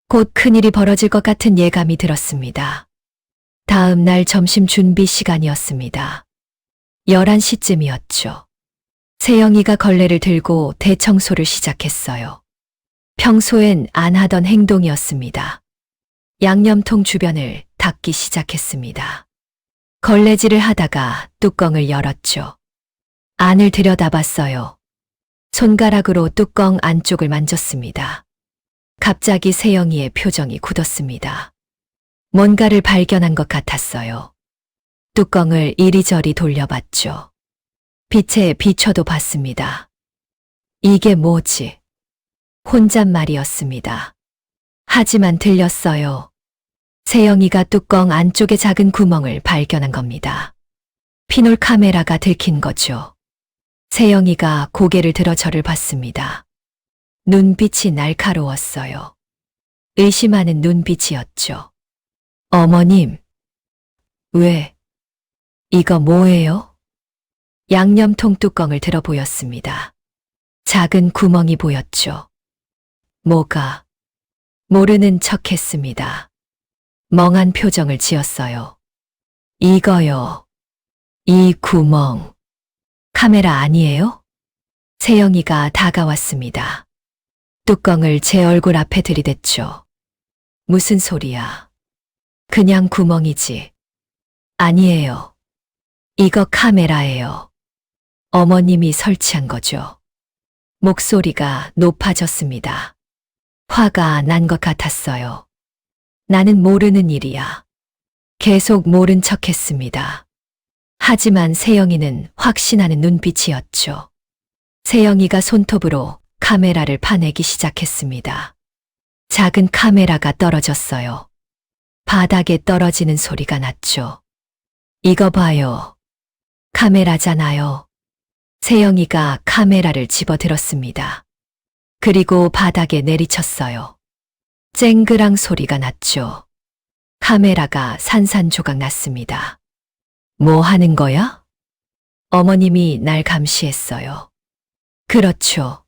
곧 큰일이 벌어질 것 같은 예감이 들었습니다. 다음 날 점심 준비 시간이었습니다. 11시쯤이었죠. 세영이가 걸레를 들고 대청소를 시작했어요. 평소엔 안 하던 행동이었습니다. 양념통 주변을 닦기 시작했습니다. 걸레질을 하다가 뚜껑을 열었죠. 안을 들여다봤어요. 손가락으로 뚜껑 안쪽을 만졌습니다. 갑자기 세영이의 표정이 굳었습니다. 뭔가를 발견한 것 같았어요. 뚜껑을 이리저리 돌려봤죠. 빛에 비춰도 봤습니다. 이게 뭐지? 혼잣말이었습니다. 하지만 들렸어요. 세영이가 뚜껑 안쪽의 작은 구멍을 발견한 겁니다. 피놀 카메라가 들킨 거죠. 세영이가 고개를 들어 저를 봤습니다. 눈빛이 날카로웠어요. 의심하는 눈빛이었죠. 어머님, 왜? 이거 뭐예요? 양념통 뚜껑을 들어 보였습니다. 작은 구멍이 보였죠. 뭐가? 모르는 척 했습니다. 멍한 표정을 지었어요. 이거요. 이 구멍. 카메라 아니에요? 세영이가 다가왔습니다. 뚜껑을 제 얼굴 앞에 들이댔죠. 무슨 소리야. 그냥 구멍이지. 아니에요. 이거 카메라예요. 어머님이 설치한 거죠. 목소리가 높아졌습니다. 화가 난 것 같았어요. 나는 모르는 일이야. 계속 모른 척 했습니다. 하지만 세영이는 확신하는 눈빛이었죠. 세영이가 손톱으로 카메라를 파내기 시작했습니다. 작은 카메라가 떨어졌어요. 바닥에 떨어지는 소리가 났죠. 이거 봐요. 카메라잖아요. 세영이가 카메라를 집어들었습니다. 그리고 바닥에 내리쳤어요. 쨍그랑 소리가 났죠. 카메라가 산산조각 났습니다. 뭐 하는 거야? 어머님이 날 감시했어요. 그렇죠.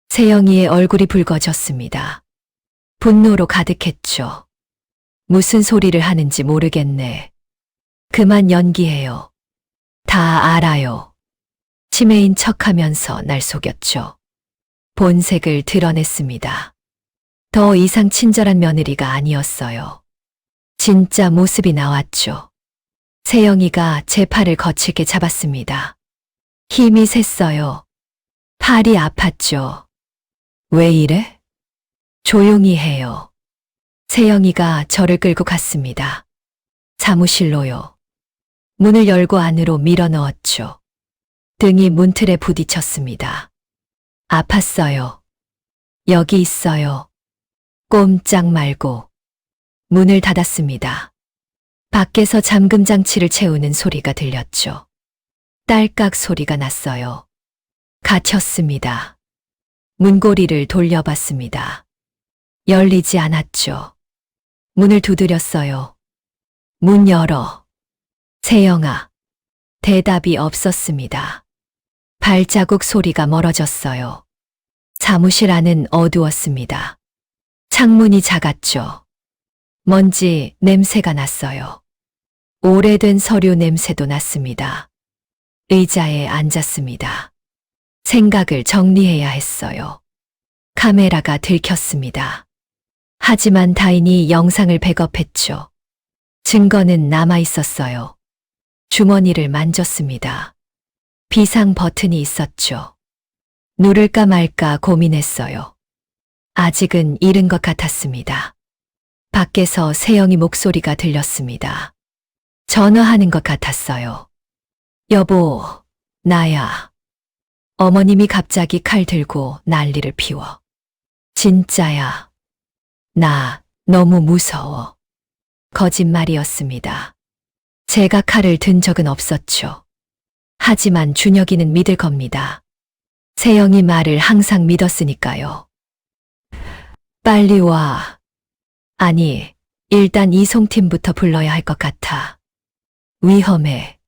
세영이의 얼굴이 붉어졌습니다. 분노로 가득했죠. 무슨 소리를 하는지 모르겠네. 그만 연기해요. 다 알아요. 치매인 척하면서 날 속였죠. 본색을 드러냈습니다. 더 이상 친절한 며느리가 아니었어요. 진짜 모습이 나왔죠. 세영이가 제 팔을 거칠게 잡았습니다. 힘이 셌어요. 팔이 아팠죠. 왜 이래? 조용히 해요. 세영이가 저를 끌고 갔습니다. 사무실로요. 문을 열고 안으로 밀어 넣었죠. 등이 문틀에 부딪혔습니다. 아팠어요. 여기 있어요. 꼼짝 말고. 문을 닫았습니다. 밖에서 잠금 장치를 채우는 소리가 들렸죠. 딸깍 소리가 났어요. 갇혔습니다. 문고리를 돌려봤습니다. 열리지 않았죠. 문을 두드렸어요. 문 열어. 세영아. 대답이 없었습니다. 발자국 소리가 멀어졌어요. 사무실 안은 어두웠습니다. 창문이 작았죠. 먼지 냄새가 났어요. 오래된 서류 냄새도 났습니다. 의자에 앉았습니다. 생각을 정리해야 했어요. 카메라가 들켰습니다. 하지만 다인이 영상을 백업했죠. 증거는 남아 있었어요. 주머니를 만졌습니다. 비상 버튼이 있었죠. 누를까 말까 고민했어요. 아직은 이른 것 같았습니다. 밖에서 세영이 목소리가 들렸습니다. 전화하는 것 같았어요. 여보, 나야. 어머님이 갑자기 칼 들고 난리를 피워. 진짜야. 나 너무 무서워. 거짓말이었습니다. 제가 칼을 든 적은 없었죠. 하지만 준혁이는 믿을 겁니다. 세영이 말을 항상 믿었으니까요. 빨리 와. 아니, 일단 이송팀부터 불러야 할 것 같아. 위험해.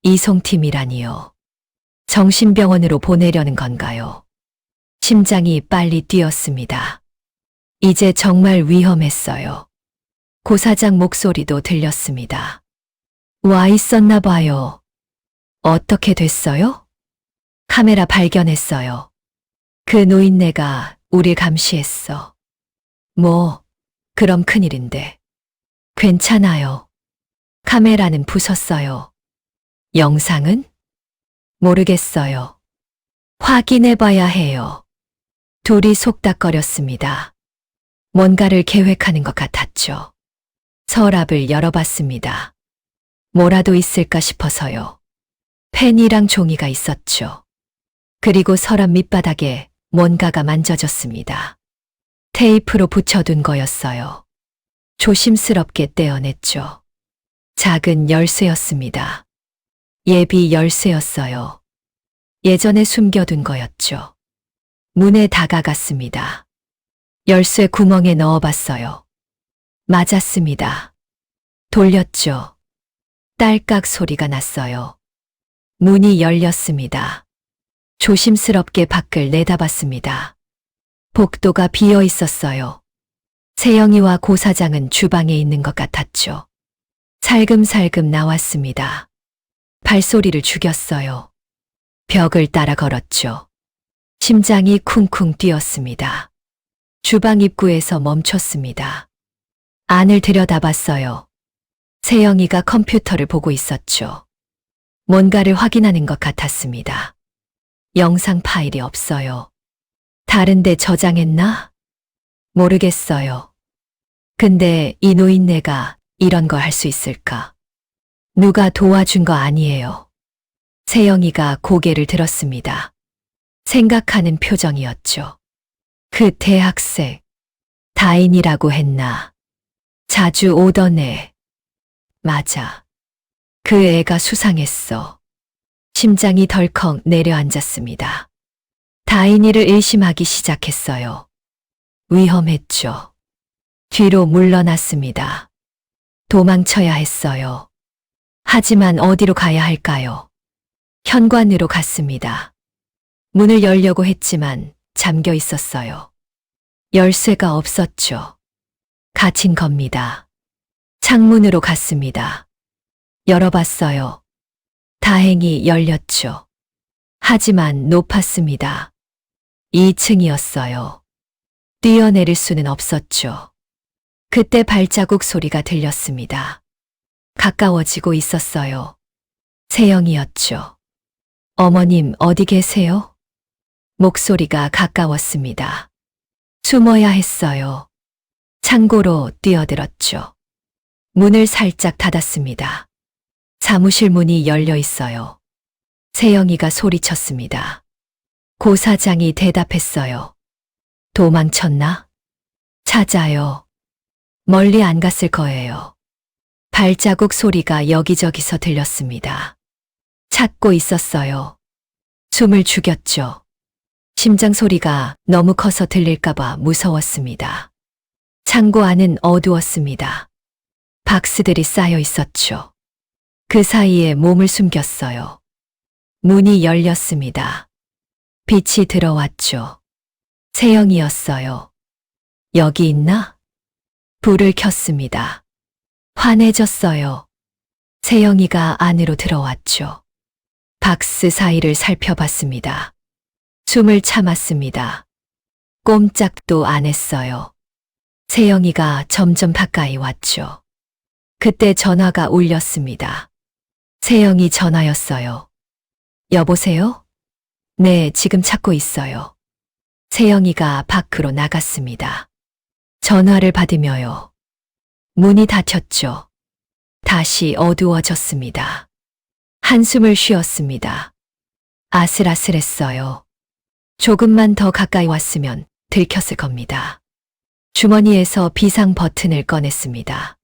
이송팀이라니요. 정신병원으로 보내려는 건가요? 심장이 빨리 뛰었습니다. 이제 정말 위험했어요. 고 사장 목소리도 들렸습니다. 와 있었나 봐요. 어떻게 됐어요? 카메라 발견했어요. 그 노인네가 우릴 감시했어. 뭐, 그럼 큰일인데. 괜찮아요. 카메라는 부쉈어요. 영상은? 모르겠어요. 확인해봐야 해요. 둘이 속닥거렸습니다. 뭔가를 계획하는 것 같았죠. 서랍을 열어봤습니다. 뭐라도 있을까 싶어서요. 펜이랑 종이가 있었죠. 그리고 서랍 밑바닥에 뭔가가 만져졌습니다. 테이프로 붙여둔 거였어요. 조심스럽게 떼어냈죠. 작은 열쇠였습니다. 예비 열쇠였어요. 예전에 숨겨둔 거였죠. 문에 다가갔습니다. 열쇠 구멍에 넣어봤어요. 맞았습니다. 돌렸죠. 딸깍 소리가 났어요. 문이 열렸습니다. 조심스럽게 밖을 내다봤습니다. 복도가 비어 있었어요. 세영이와 고 사장은 주방에 있는 것 같았죠. 살금살금 나왔습니다. 발소리를 죽였어요. 벽을 따라 걸었죠. 심장이 쿵쿵 뛰었습니다. 주방 입구에서 멈췄습니다. 안을 들여다봤어요. 세영이가 컴퓨터를 보고 있었죠. 뭔가를 확인하는 것 같았습니다. 영상 파일이 없어요. 다른데 저장했나? 모르겠어요. 근데 이 노인네가 이런 걸 할 수 있을까? 누가 도와준 거 아니에요. 세영이가 고개를 들었습니다. 생각하는 표정이었죠. 그 대학생, 다인이라고 했나? 자주 오던 애. 맞아. 그 애가 수상했어. 심장이 덜컥 내려앉았습니다. 다인이를 의심하기 시작했어요. 위험했죠. 뒤로 물러났습니다. 도망쳐야 했어요. 하지만 어디로 가야 할까요? 현관으로 갔습니다. 문을 열려고 했지만 잠겨 있었어요. 열쇠가 없었죠. 갇힌 겁니다. 창문으로 갔습니다. 열어봤어요. 다행히 열렸죠. 하지만 높았습니다. 2층이었어요. 뛰어내릴 수는 없었죠. 그때 발자국 소리가 들렸습니다. 가까워지고 있었어요. 세영이었죠. 어머님 어디 계세요? 목소리가 가까웠습니다. 숨어야 했어요. 창고로 뛰어들었죠. 문을 살짝 닫았습니다. 사무실 문이 열려 있어요. 세영이가 소리쳤습니다. 고 사장이 대답했어요. 도망쳤나? 찾아요. 멀리 안 갔을 거예요. 발자국 소리가 여기저기서 들렸습니다. 찾고 있었어요. 숨을 죽였죠. 심장 소리가 너무 커서 들릴까봐 무서웠습니다. 창고 안은 어두웠습니다. 박스들이 쌓여 있었죠. 그 사이에 몸을 숨겼어요. 문이 열렸습니다. 빛이 들어왔죠. 세영이었어요. 여기 있나? 불을 켰습니다. 환해졌어요. 세영이가 안으로 들어왔죠. 박스 사이를 살펴봤습니다. 숨을 참았습니다. 꼼짝도 안 했어요. 세영이가 점점 가까이 왔죠. 그때 전화가 울렸습니다. 세영이 전화였어요. 여보세요? 네, 지금 찾고 있어요. 세영이가 밖으로 나갔습니다. 전화를 받으며요. 문이 닫혔죠. 다시 어두워졌습니다. 한숨을 쉬었습니다. 아슬아슬했어요. 조금만 더 가까이 왔으면 들켰을 겁니다. 주머니에서 비상 버튼을 꺼냈습니다.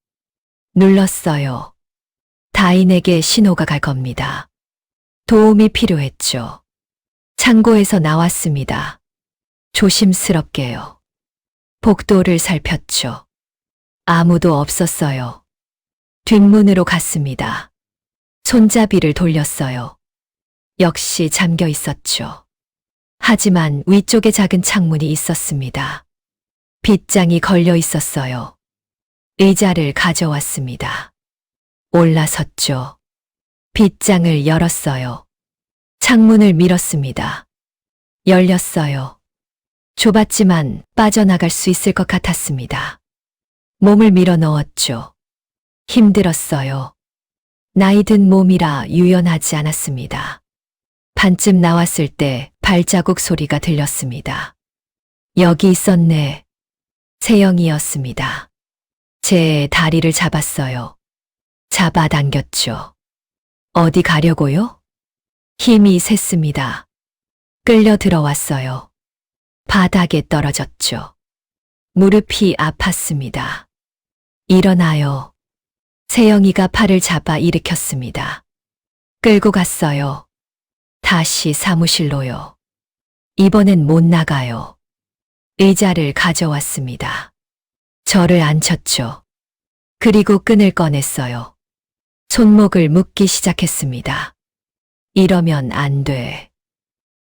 눌렀어요. 다인에게 신호가 갈 겁니다. 도움이 필요했죠. 창고에서 나왔습니다. 조심스럽게요. 복도를 살폈죠. 아무도 없었어요. 뒷문으로 갔습니다. 손잡이를 돌렸어요. 역시 잠겨 있었죠. 하지만 위쪽에 작은 창문이 있었습니다. 빗장이 걸려 있었어요. 의자를 가져왔습니다. 올라섰죠. 빗장을 열었어요. 창문을 밀었습니다. 열렸어요. 좁았지만 빠져나갈 수 있을 것 같았습니다. 몸을 밀어 넣었죠. 힘들었어요. 나이 든 몸이라 유연하지 않았습니다. 반쯤 나왔을 때 발자국 소리가 들렸습니다. 여기 있었네. 세영이었습니다. 제 다리를 잡았어요. 잡아당겼죠. 어디 가려고요? 힘이 셌습니다. 끌려 들어왔어요. 바닥에 떨어졌죠. 무릎이 아팠습니다. 일어나요. 세영이가 팔을 잡아 일으켰습니다. 끌고 갔어요. 다시 사무실로요. 이번엔 못 나가요. 의자를 가져왔습니다. 저를 앉혔죠. 그리고 끈을 꺼냈어요. 손목을 묶기 시작했습니다. 이러면 안 돼.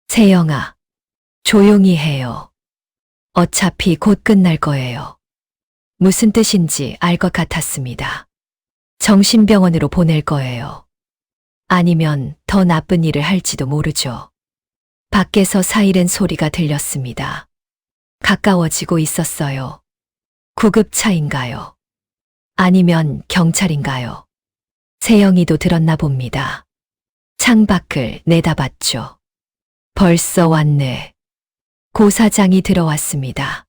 세영아, 조용히 해요. 어차피 곧 끝날 거예요. 무슨 뜻인지 알 것 같았습니다. 정신병원으로 보낼 거예요. 아니면 더 나쁜 일을 할지도 모르죠. 밖에서 사이렌 소리가 들렸습니다. 가까워지고 있었어요. 구급차인가요? 아니면 경찰인가요? 세영이도 들었나 봅니다. 창밖을 내다봤죠. 벌써 왔네. 고 사장이 들어왔습니다.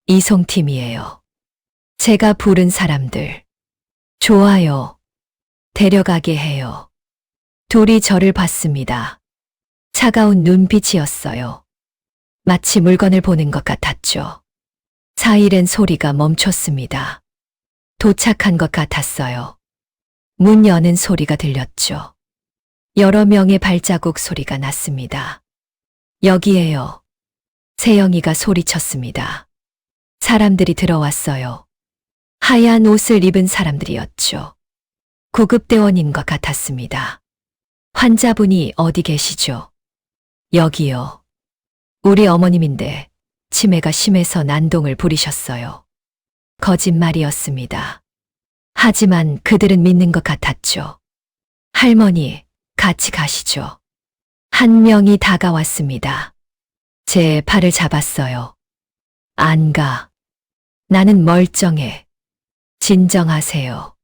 이송팀이에요. 제가 부른 사람들. 좋아요. 데려가게 해요. 둘이 저를 봤습니다. 차가운 눈빛이었어요. 마치 물건을 보는 것 같았죠. 사이렌 소리가 멈췄습니다. 도착한 것 같았어요. 문 여는 소리가 들렸죠. 여러 명의 발자국 소리가 났습니다. 여기에요. 세영이가 소리쳤습니다. 사람들이 들어왔어요. 하얀 옷을 입은 사람들이었죠. 구급대원인 것 같았습니다. 환자분이 어디 계시죠? 여기요. 우리 어머님인데 치매가 심해서 난동을 부리셨어요. 거짓말이었습니다. 하지만 그들은 믿는 것 같았죠. 할머니, 같이 가시죠. 한 명이 다가왔습니다. 제 팔을 잡았어요. 안 가. 나는 멀쩡해. 진정하세요.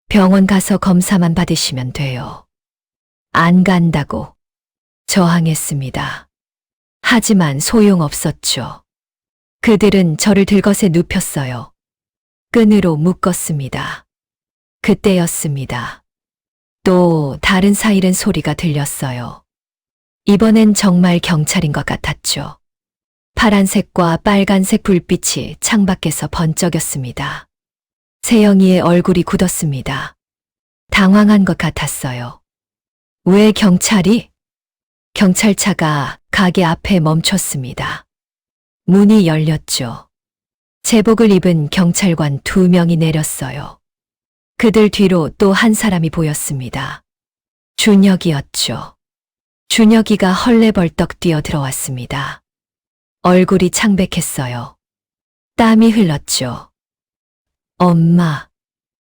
병원 가서 검사만 받으시면 돼요. 안 간다고. 저항했습니다. 하지만 소용없었죠. 그들은 저를 들것에 눕혔어요. 끈으로 묶었습니다. 그때였습니다. 또 다른 사이렌 소리가 들렸어요. 이번엔 정말 경찰인 것 같았죠. 파란색과 빨간색 불빛이 창밖에서 번쩍였습니다. 세영이의 얼굴이 굳었습니다. 당황한 것 같았어요. 왜 경찰이? 경찰차가 가게 앞에 멈췄습니다. 문이 열렸죠. 제복을 입은 경찰관 2명이 내렸어요. 그들 뒤로 또 한 사람이 보였습니다. 준혁이었죠. 준혁이가 헐레벌떡 뛰어 들어왔습니다. 얼굴이 창백했어요. 땀이 흘렀죠. 엄마.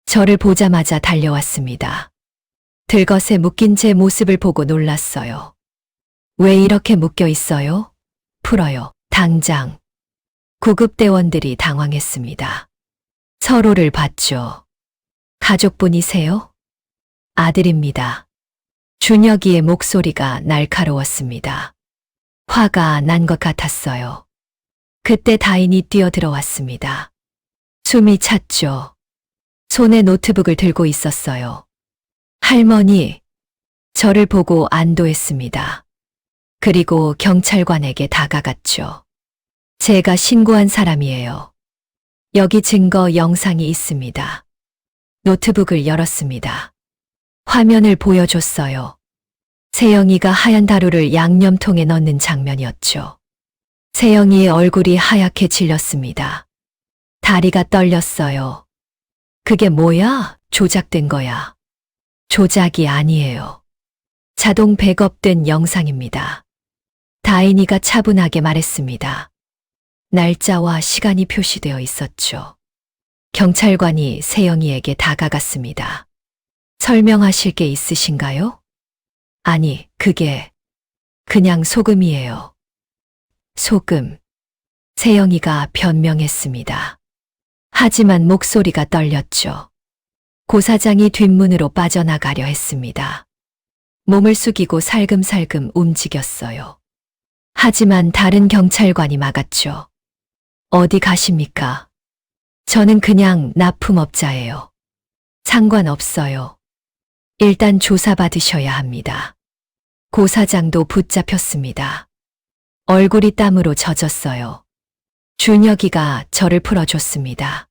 저를 보자마자 달려왔습니다. 들것에 묶인 제 모습을 보고 놀랐어요. 왜 이렇게 묶여 있어요? 풀어요. 당장. 구급대원들이 당황했습니다. 서로를 봤죠. 가족분이세요? 아들입니다. 준혁이의 목소리가 날카로웠습니다. 화가 난 것 같았어요. 그때 다인이 뛰어들어왔습니다. 숨이 찼죠. 손에 노트북을 들고 있었어요. 할머니, 저를 보고 안도했습니다. 그리고 경찰관에게 다가갔죠. 제가 신고한 사람이에요. 여기 증거 영상이 있습니다. 노트북을 열었습니다. 화면을 보여줬어요. 세영이가 하얀 다루를 양념통에 넣는 장면이었죠. 세영이의 얼굴이 하얗게 질렸습니다. 다리가 떨렸어요. 그게 뭐야? 조작된 거야. 조작이 아니에요. 자동 백업된 영상입니다. 다인이가 차분하게 말했습니다. 날짜와 시간이 표시되어 있었죠. 경찰관이 세영이에게 다가갔습니다. 설명하실 게 있으신가요? 아니, 그게 그냥 소금이에요. 소금. 세영이가 변명했습니다. 하지만 목소리가 떨렸죠. 고사장이 뒷문으로 빠져나가려 했습니다. 몸을 숙이고 살금살금 움직였어요. 하지만 다른 경찰관이 막았죠. 어디 가십니까? 저는 그냥 납품업자예요. 상관없어요. 일단 조사받으셔야 합니다. 고사장도 붙잡혔습니다. 얼굴이 땀으로 젖었어요. 준혁이가 저를 풀어줬습니다.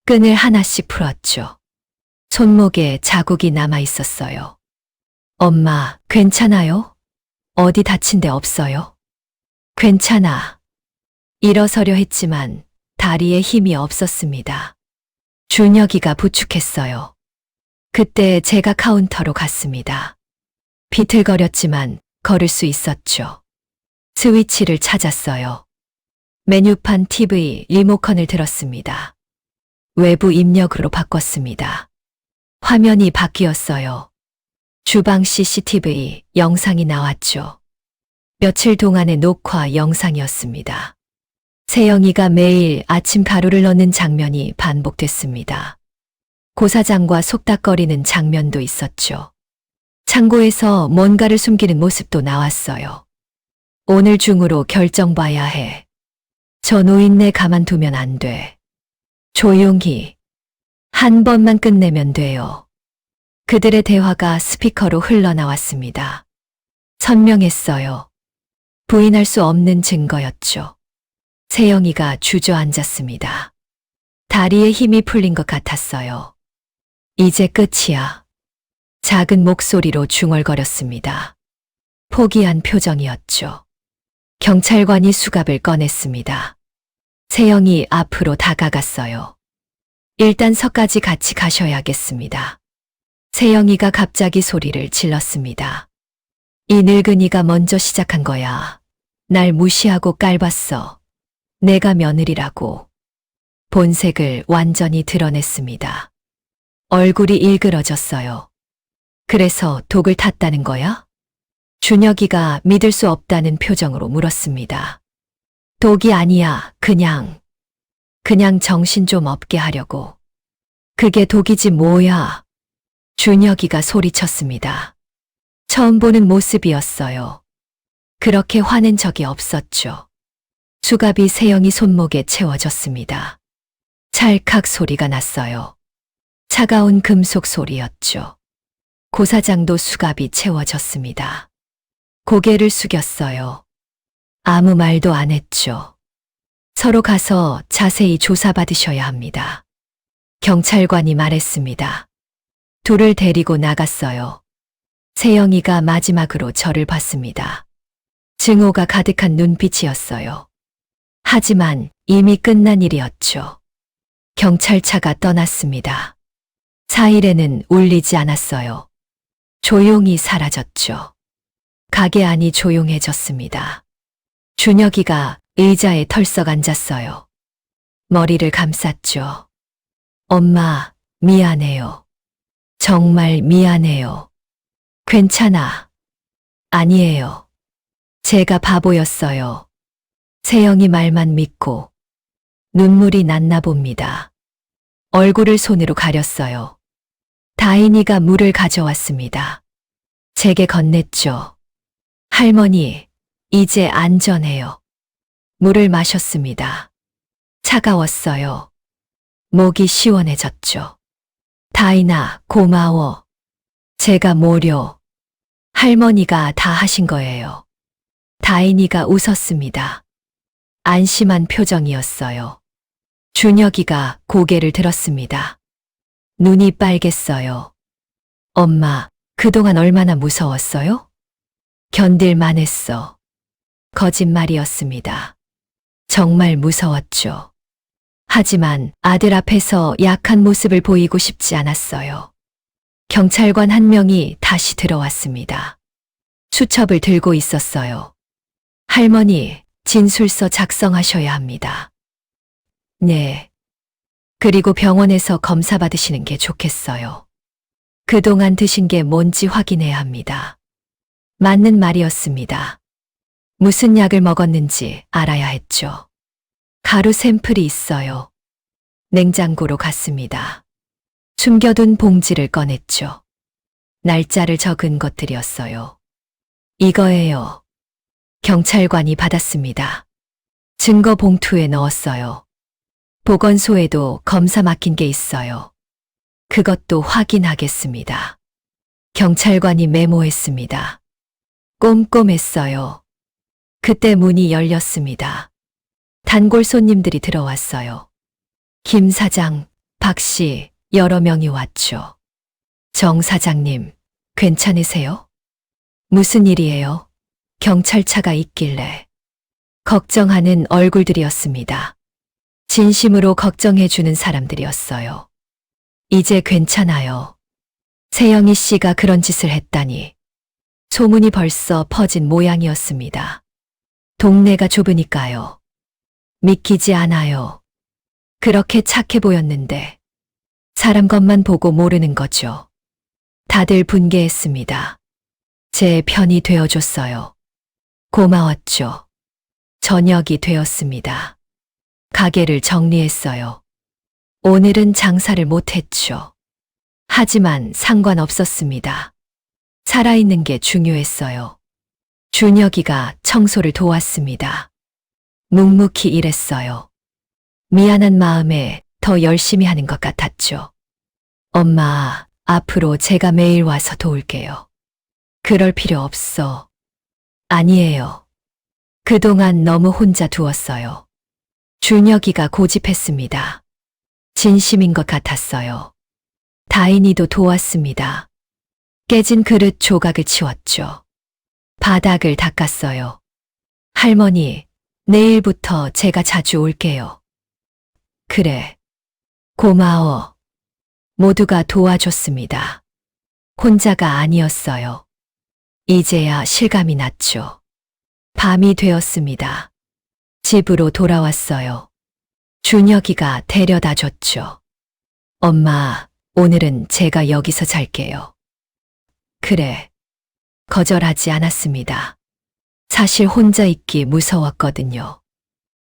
끈을 하나씩 풀었죠. 손목에 자국이 남아 있었어요. 엄마, 괜찮아요? 어디 다친 데 없어요? 괜찮아. 일어서려 했지만 다리에 힘이 없었습니다. 준혁이가 부축했어요. 그때 제가 카운터로 갔습니다. 비틀거렸지만 걸을 수 있었죠. 스위치를 찾았어요. 메뉴판 TV 리모컨을 들었습니다. 외부 입력으로 바꿨습니다. 화면이 바뀌었어요. 주방 CCTV 영상이 나왔죠. 며칠 동안의 녹화 영상이었습니다. 세영이가 매일 아침 가루를 넣는 장면이 반복됐습니다. 고사장과 속닥거리는 장면도 있었죠. 창고에서 뭔가를 숨기는 모습도 나왔어요. 오늘 중으로 결정 봐야 해. 저 노인네 가만두면 안 돼. 조용히. 한 번만 끝내면 돼요. 그들의 대화가 스피커로 흘러나왔습니다. 선명했어요. 부인할 수 없는 증거였죠. 세영이가 주저앉았습니다. 다리에 힘이 풀린 것 같았어요. 이제 끝이야. 작은 목소리로 중얼거렸습니다. 포기한 표정이었죠. 경찰관이 수갑을 꺼냈습니다. 세영이 앞으로 다가갔어요. 일단 서까지 같이 가셔야겠습니다. 세영이가 갑자기 소리를 질렀습니다. 이 늙은이가 먼저 시작한 거야. 날 무시하고 깔봤어. 내가 며느리라고. 본색을 완전히 드러냈습니다. 얼굴이 일그러졌어요. 그래서 독을 탔다는 거야? 준혁이가 믿을 수 없다는 표정으로 물었습니다. 독이 아니야, 그냥 정신 좀 없게 하려고. 그게 독이지 뭐야. 준혁이가 소리쳤습니다. 처음 보는 모습이었어요. 그렇게 화낸 적이 없었죠. 수갑이 세영이 손목에 채워졌습니다. 찰칵 소리가 났어요. 차가운 금속 소리였죠. 고사장도 수갑이 채워졌습니다. 고개를 숙였어요. 아무 말도 안 했죠. 서로 가서 자세히 조사받으셔야 합니다. 경찰관이 말했습니다. 둘을 데리고 나갔어요. 세영이가 마지막으로 저를 봤습니다. 증오가 가득한 눈빛이었어요. 하지만 이미 끝난 일이었죠. 경찰차가 떠났습니다. 사일에는 울리지 않았어요. 조용히 사라졌죠. 가게 안이 조용해졌습니다. 준혁이가 의자에 털썩 앉았어요. 머리를 감쌌죠. 엄마, 미안해요. 정말 미안해요. 괜찮아. 아니에요. 제가 바보였어요. 세영이 말만 믿고 눈물이 났나 봅니다. 얼굴을 손으로 가렸어요. 다인이가 물을 가져왔습니다. 제게 건넸죠. 할머니, 이제 안전해요. 물을 마셨습니다. 차가웠어요. 목이 시원해졌죠. 다인아, 고마워. 제가 뭐려. 할머니가 다 하신 거예요. 다인이가 웃었습니다. 안심한 표정이었어요. 준혁이가 고개를 들었습니다. 눈이 빨갰어요. 엄마, 그동안 얼마나 무서웠어요? 견딜만 했어. 거짓말이었습니다. 정말 무서웠죠. 하지만 아들 앞에서 약한 모습을 보이고 싶지 않았어요. 경찰관 한 명이 다시 들어왔습니다. 수첩을 들고 있었어요. 할머니, 진술서 작성하셔야 합니다. 네. 그리고 병원에서 검사 받으시는 게 좋겠어요. 그동안 드신 게 뭔지 확인해야 합니다. 맞는 말이었습니다. 무슨 약을 먹었는지 알아야 했죠. 가루 샘플이 있어요. 냉장고로 갔습니다. 숨겨둔 봉지를 꺼냈죠. 날짜를 적은 것들이었어요. 이거예요. 경찰관이 받았습니다. 증거 봉투에 넣었어요. 보건소에도 검사 맡긴 게 있어요. 그것도 확인하겠습니다. 경찰관이 메모했습니다. 꼼꼼했어요. 그때 문이 열렸습니다. 단골 손님들이 들어왔어요. 김 사장, 박 씨, 여러 명이 왔죠. 정 사장님, 괜찮으세요? 무슨 일이에요? 경찰차가 있길래. 걱정하는 얼굴들이었습니다. 진심으로 걱정해주는 사람들이었어요. 이제 괜찮아요. 세영이 씨가 그런 짓을 했다니. 소문이 벌써 퍼진 모양이었습니다. 동네가 좁으니까요. 믿기지 않아요. 그렇게 착해 보였는데 사람 것만 보고 모르는 거죠. 다들 분개했습니다. 제 편이 되어줬어요. 고마웠죠. 저녁이 되었습니다. 가게를 정리했어요. 오늘은 장사를 못했죠. 하지만 상관없었습니다. 살아있는 게 중요했어요. 준혁이가 청소를 도왔습니다. 묵묵히 일했어요. 미안한 마음에 더 열심히 하는 것 같았죠. 엄마, 앞으로 제가 매일 와서 도울게요. 그럴 필요 없어. 아니에요. 그동안 너무 혼자 두었어요. 준혁이가 고집했습니다. 진심인 것 같았어요. 다인이도 도왔습니다. 깨진 그릇 조각을 치웠죠. 바닥을 닦았어요. 할머니, 내일부터 제가 자주 올게요. 그래. 고마워. 모두가 도와줬습니다. 혼자가 아니었어요. 이제야 실감이 났죠. 밤이 되었습니다. 집으로 돌아왔어요. 준혁이가 데려다 줬죠. 엄마, 오늘은 제가 여기서 잘게요. 그래. 거절하지 않았습니다. 사실 혼자 있기 무서웠거든요.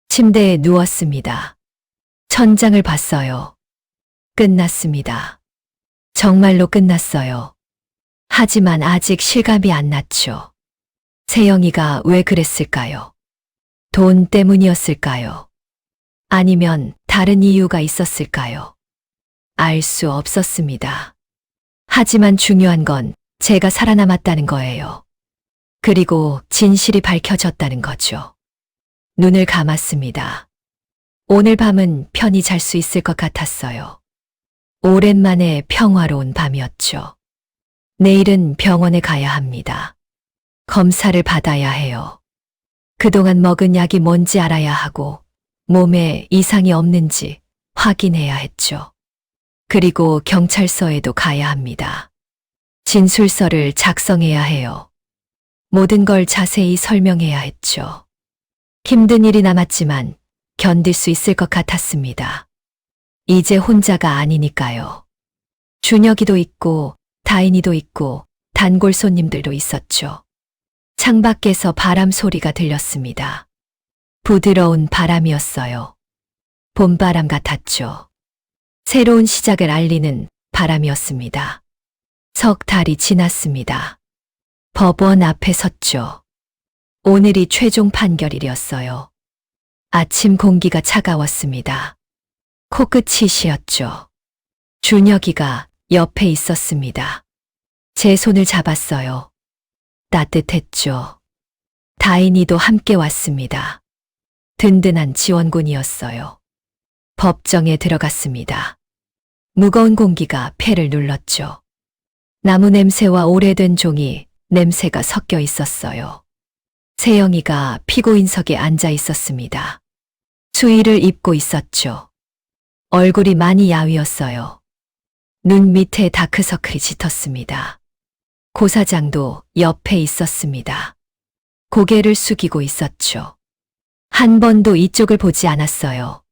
침대에 누웠습니다. 천장을 봤어요. 끝났습니다. 정말로 끝났어요. 하지만 아직 실감이 안 났죠. 세영이가 왜 그랬을까요? 돈 때문이었을까요? 아니면 다른 이유가 있었을까요? 알 수 없었습니다. 하지만 중요한 건 제가 살아남았다는 거예요. 그리고 진실이 밝혀졌다는 거죠. 눈을 감았습니다. 오늘 밤은 편히 잘 수 있을 것 같았어요. 오랜만에 평화로운 밤이었죠. 내일은 병원에 가야 합니다. 검사를 받아야 해요. 그동안 먹은 약이 뭔지 알아야 하고 몸에 이상이 없는지 확인해야 했죠. 그리고 경찰서에도 가야 합니다. 진술서를 작성해야 해요. 모든 걸 자세히 설명해야 했죠. 힘든 일이 남았지만 견딜 수 있을 것 같았습니다. 이제 혼자가 아니니까요. 준혁이도 있고 다인이도 있고 단골 손님들도 있었죠. 창밖에서 바람 소리가 들렸습니다. 부드러운 바람이었어요. 봄바람 같았죠. 새로운 시작을 알리는 바람이었습니다. 석 달이 지났습니다. 법원 앞에 섰죠. 오늘이 최종 판결일이었어요. 아침 공기가 차가웠습니다. 코끝이 시렸죠. 준혁이가 옆에 있었습니다. 제 손을 잡았어요. 따뜻했죠. 다인이도 함께 왔습니다. 든든한 지원군이었어요. 법정에 들어갔습니다. 무거운 공기가 폐를 눌렀죠. 나무 냄새와 오래된 종이 냄새가 섞여 있었어요. 세영이가 피고인석에 앉아 있었습니다. 수의를 입고 있었죠. 얼굴이 많이 야위었어요. 눈 밑에 다크서클이 짙었습니다. 고사장도 옆에 있었습니다. 고개를 숙이고 있었죠. 한 번도 이쪽을 보지 않았어요.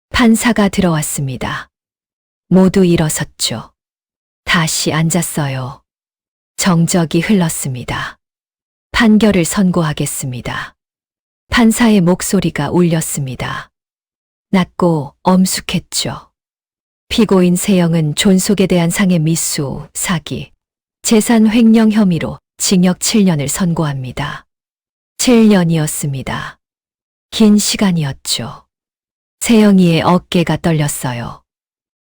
판사가 들어왔습니다. 모두 일어섰죠. 다시 앉았어요. 정적이 흘렀습니다. 판결을 선고하겠습니다. 판사의 목소리가 울렸습니다. 낮고 엄숙했죠. 피고인 세영은 존속에 대한 상해 미수, 사기, 재산 횡령 혐의로 징역 7년을 선고합니다. 7년이었습니다. 긴 시간이었죠. 세영이의 어깨가 떨렸어요.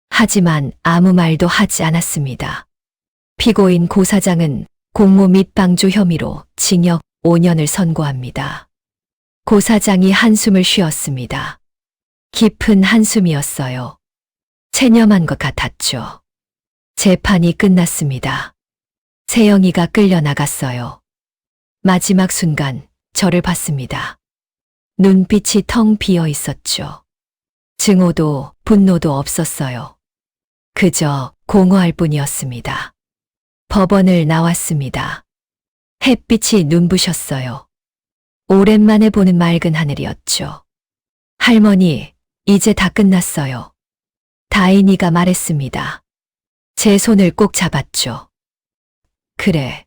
하지만 아무 말도 하지 않았습니다. 피고인 고 사장은 공모 및 방조 혐의로 징역 5년을 선고합니다. 고 사장이 한숨을 쉬었습니다. 깊은 한숨이었어요. 체념한 것 같았죠. 재판이 끝났습니다. 세영이가 끌려나갔어요. 마지막 순간 저를 봤습니다. 눈빛이 텅 비어 있었죠. 증오도 분노도 없었어요. 그저 공허할 뿐이었습니다. 법원을 나왔습니다. 햇빛이 눈부셨어요. 오랜만에 보는 맑은 하늘이었죠. 할머니, 이제 다 끝났어요. 다인이가 말했습니다. 제 손을 꼭 잡았죠. 그래,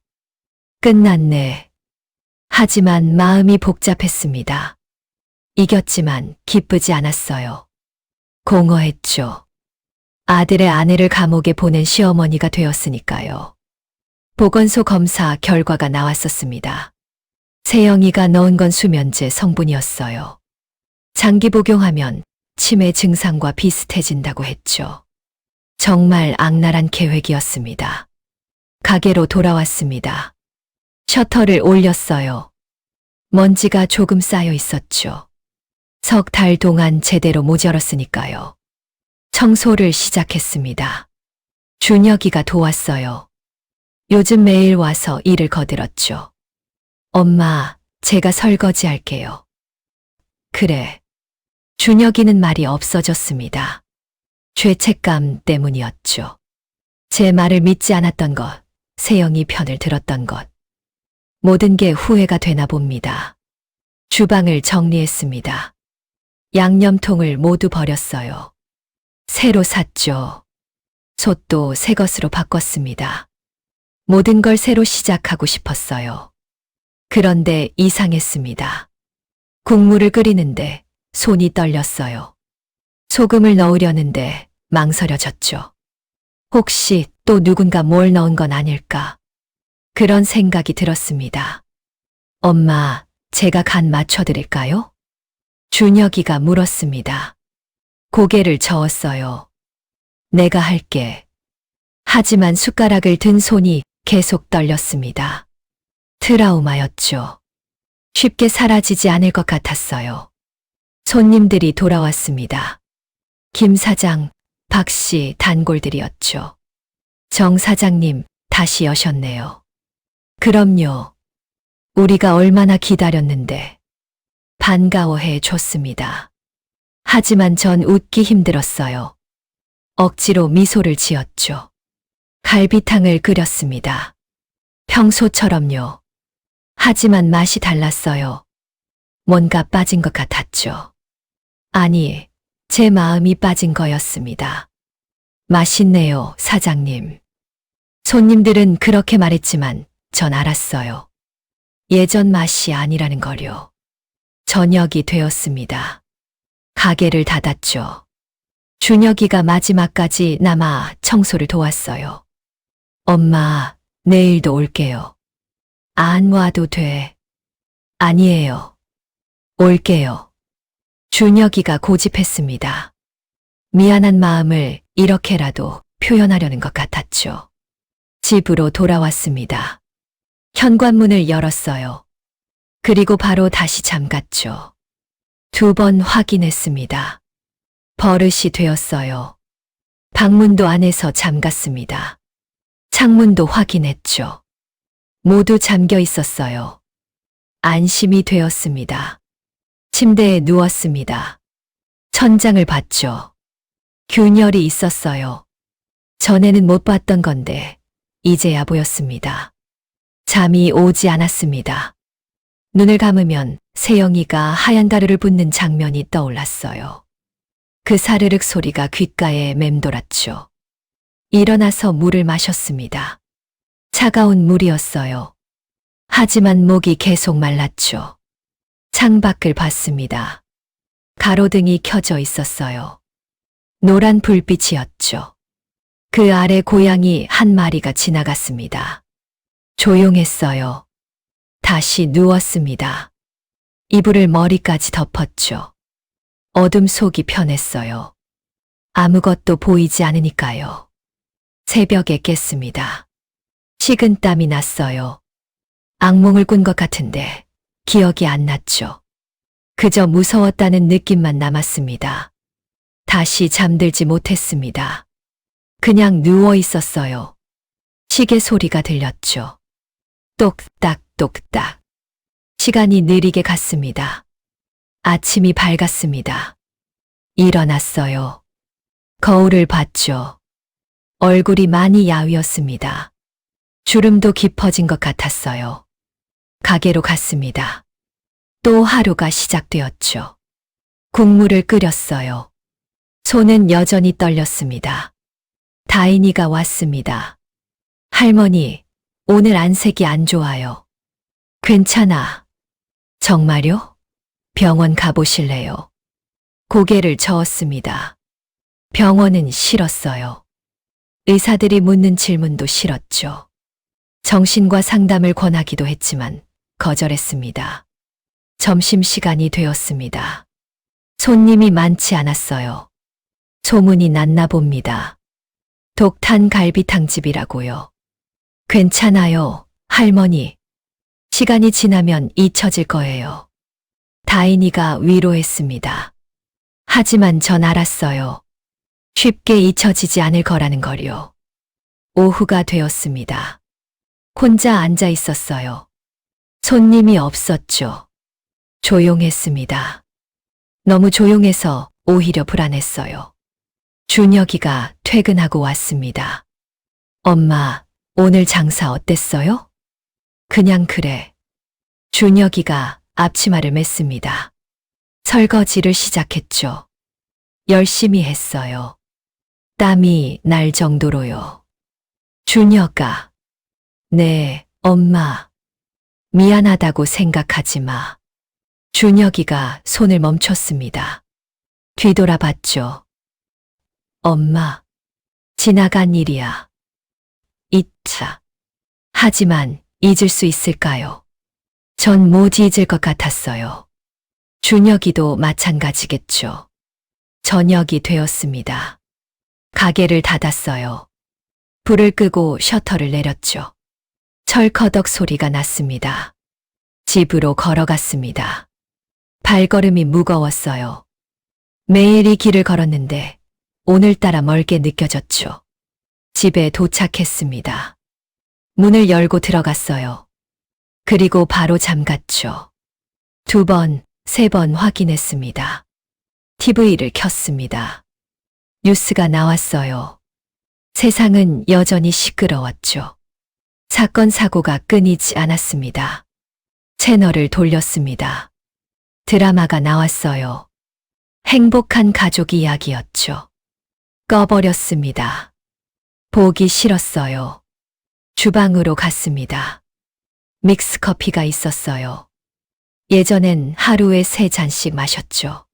끝났네. 하지만 마음이 복잡했습니다. 이겼지만 기쁘지 않았어요. 공허했죠. 아들의 아내를 감옥에 보낸 시어머니가 되었으니까요. 보건소 검사 결과가 나왔었습니다. 세영이가 넣은 건 수면제 성분이었어요. 장기 복용하면 치매 증상과 비슷해진다고 했죠. 정말 악랄한 계획이었습니다. 가게로 돌아왔습니다. 셔터를 올렸어요. 먼지가 조금 쌓여 있었죠. 석 달 동안 제대로 모자랐으니까요. 청소를 시작했습니다. 준혁이가 도왔어요. 요즘 매일 와서 일을 거들었죠. 엄마, 제가 설거지 할게요. 그래. 준혁이는 말이 없어졌습니다. 죄책감 때문이었죠. 제 말을 믿지 않았던 것, 세영이 편을 들었던 것. 모든 게 후회가 되나 봅니다. 주방을 정리했습니다. 양념통을 모두 버렸어요. 새로 샀죠. 솥도 새 것으로 바꿨습니다. 모든 걸 새로 시작하고 싶었어요. 그런데 이상했습니다. 국물을 끓이는데 손이 떨렸어요. 소금을 넣으려는데 망설여졌죠. 혹시 또 누군가 뭘 넣은 건 아닐까? 그런 생각이 들었습니다. 엄마, 제가 간 맞춰드릴까요? 준혁이가 물었습니다. 고개를 저었어요. 내가 할게. 하지만 숟가락을 든 손이 계속 떨렸습니다. 트라우마였죠. 쉽게 사라지지 않을 것 같았어요. 손님들이 돌아왔습니다. 김 사장, 박 씨 단골들이었죠. 정 사장님, 다시 여셨네요. 그럼요. 우리가 얼마나 기다렸는데. 반가워해 줬습니다. 하지만 전 웃기 힘들었어요. 억지로 미소를 지었죠. 갈비탕을 끓였습니다. 평소처럼요. 하지만 맛이 달랐어요. 뭔가 빠진 것 같았죠. 아니, 제 마음이 빠진 거였습니다. 맛있네요, 사장님. 손님들은 그렇게 말했지만 전 알았어요. 예전 맛이 아니라는 걸요. 저녁이 되었습니다. 가게를 닫았죠. 준혁이가 마지막까지 남아 청소를 도왔어요. 엄마, 내일도 올게요. 안 와도 돼. 아니에요. 올게요. 준혁이가 고집했습니다. 미안한 마음을 이렇게라도 표현하려는 것 같았죠. 집으로 돌아왔습니다. 현관문을 열었어요. 그리고 바로 다시 잠갔죠. 2번 확인했습니다. 버릇이 되었어요. 방문도 안에서 잠갔습니다. 창문도 확인했죠. 모두 잠겨 있었어요. 안심이 되었습니다. 침대에 누웠습니다. 천장을 봤죠. 균열이 있었어요. 전에는 못 봤던 건데 이제야 보였습니다. 잠이 오지 않았습니다. 눈을 감으면 세영이가 하얀 가루를 붓는 장면이 떠올랐어요. 그 사르륵 소리가 귓가에 맴돌았죠. 일어나서 물을 마셨습니다. 차가운 물이었어요. 하지만 목이 계속 말랐죠. 창밖을 봤습니다. 가로등이 켜져 있었어요. 노란 불빛이었죠. 그 아래 고양이 한 마리가 지나갔습니다. 조용했어요. 다시 누웠습니다. 이불을 머리까지 덮었죠. 어둠 속이 편했어요. 아무것도 보이지 않으니까요. 새벽에 깼습니다. 식은땀이 났어요. 악몽을 꾼 것 같은데 기억이 안 났죠. 그저 무서웠다는 느낌만 남았습니다. 다시 잠들지 못했습니다. 그냥 누워 있었어요. 시계 소리가 들렸죠. 똑딱 똑딱. 시간이 느리게 갔습니다. 아침이 밝았습니다. 일어났어요. 거울을 봤죠. 얼굴이 많이 야위었습니다. 주름도 깊어진 것 같았어요. 가게로 갔습니다. 또 하루가 시작되었죠. 국물을 끓였어요. 손은 여전히 떨렸습니다. 다인이가 왔습니다. 할머니, 오늘 안색이 안 좋아요. 괜찮아. 정말요? 병원 가보실래요? 고개를 저었습니다. 병원은 싫었어요. 의사들이 묻는 질문도 싫었죠. 정신과 상담을 권하기도 했지만 거절했습니다. 점심시간이 되었습니다. 손님이 많지 않았어요. 소문이 났나 봅니다. 독탄 갈비탕집이라고요. 괜찮아요, 할머니. 시간이 지나면 잊혀질 거예요. 다인이가 위로했습니다. 하지만 전 알았어요. 쉽게 잊혀지지 않을 거라는 걸요. 오후가 되었습니다. 혼자 앉아 있었어요. 손님이 없었죠. 조용했습니다. 너무 조용해서 오히려 불안했어요. 준혁이가 퇴근하고 왔습니다. 엄마, 오늘 장사 어땠어요? 그냥 그래. 준혁이가 앞치마를 맸습니다. 설거지를 시작했죠. 열심히 했어요. 땀이 날 정도로요. 준혁아. 네, 엄마. 미안하다고 생각하지 마. 준혁이가 손을 멈췄습니다. 뒤돌아봤죠. 엄마. 지나간 일이야. 잊자. 하지만 잊을 수 있을까요? 전 못 잊을 것 같았어요. 준혁이도 마찬가지겠죠. 저녁이 되었습니다. 가게를 닫았어요. 불을 끄고 셔터를 내렸죠. 철커덕 소리가 났습니다. 집으로 걸어갔습니다. 발걸음이 무거웠어요. 매일 이 길을 걸었는데 오늘따라 멀게 느껴졌죠. 집에 도착했습니다. 문을 열고 들어갔어요. 그리고 바로 잠갔죠. 2번, 3번 확인했습니다. TV를 켰습니다. 뉴스가 나왔어요. 세상은 여전히 시끄러웠죠. 사건 사고가 끊이지 않았습니다. 채널을 돌렸습니다. 드라마가 나왔어요. 행복한 가족 이야기였죠. 꺼버렸습니다. 보기 싫었어요. 주방으로 갔습니다. 믹스커피가 있었어요. 예전엔 하루에 3잔씩 마셨죠.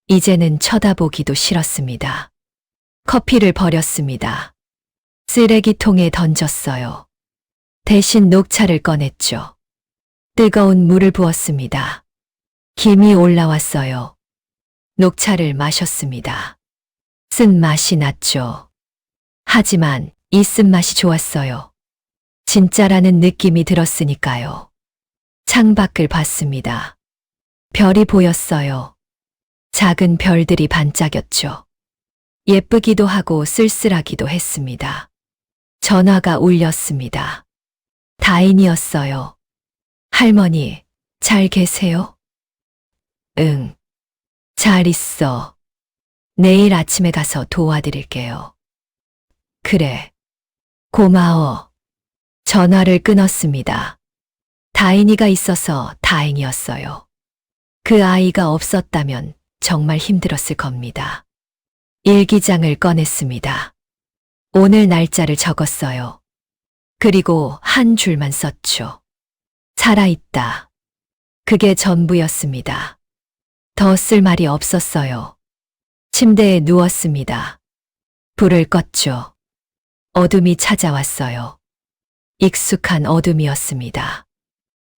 이제는 쳐다보기도 싫었습니다. 커피를 버렸습니다. 쓰레기통에 던졌어요. 대신 녹차를 꺼냈죠. 뜨거운 물을 부었습니다. 김이 올라왔어요. 녹차를 마셨습니다. 쓴맛이 났죠. 하지만 이 쓴맛이 좋았어요. 진짜라는 느낌이 들었으니까요. 창밖을 봤습니다. 별이 보였어요. 작은 별들이 반짝였죠. 예쁘기도 하고 쓸쓸하기도 했습니다. 전화가 울렸습니다. 다인이었어요. 할머니, 잘 계세요? 응. 잘 있어. 내일 아침에 가서 도와드릴게요. 그래. 고마워. 전화를 끊었습니다. 다인이가 있어서 다행이었어요. 그 아이가 없었다면 정말 힘들었을 겁니다. 일기장을 꺼냈습니다. 오늘 날짜를 적었어요. 그리고 한 줄만 썼죠. 살아있다. 그게 전부였습니다. 더 쓸 말이 없었어요. 침대에 누웠습니다. 불을 껐죠. 어둠이 찾아왔어요. 익숙한 어둠이었습니다.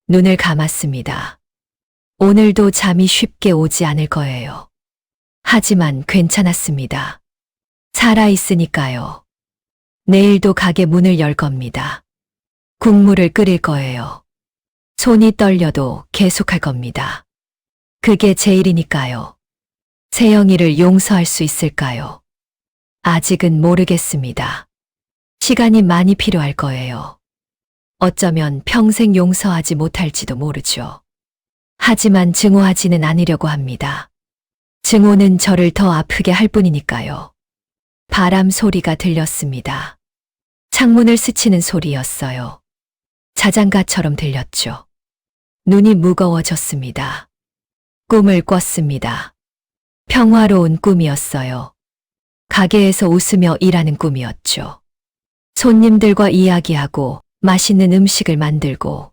눈을 감았습니다. 오늘도 잠이 쉽게 오지 않을 거예요. 하지만 괜찮았습니다. 살아있으니까요. 내일도 가게 문을 열 겁니다. 국물을 끓일 거예요. 손이 떨려도 계속할 겁니다. 그게 제일이니까요. 세영이를 용서할 수 있을까요? 아직은 모르겠습니다. 시간이 많이 필요할 거예요. 어쩌면 평생 용서하지 못할지도 모르죠. 하지만 증오하지는 않으려고 합니다. 증오는 저를 더 아프게 할 뿐이니까요. 바람 소리가 들렸습니다. 창문을 스치는 소리였어요. 자장가처럼 들렸죠. 눈이 무거워졌습니다. 꿈을 꿨습니다. 평화로운 꿈이었어요. 가게에서 웃으며 일하는 꿈이었죠. 손님들과 이야기하고 맛있는 음식을 만들고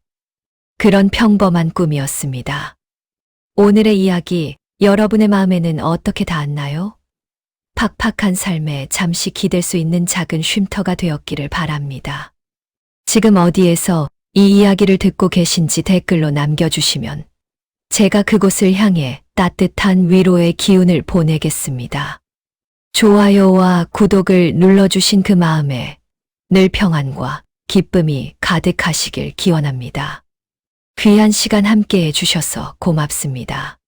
그런 평범한 꿈이었습니다. 오늘의 이야기, 여러분의 마음에는 어떻게 닿았나요? 팍팍한 삶에 잠시 기댈 수 있는 작은 쉼터가 되었기를 바랍니다. 지금 어디에서 이 이야기를 듣고 계신지 댓글로 남겨주시면 제가 그곳을 향해 따뜻한 위로의 기운을 보내겠습니다. 좋아요와 구독을 눌러주신 그 마음에 늘 평안과 기쁨이 가득하시길 기원합니다. 귀한 시간 함께 해주셔서 고맙습니다.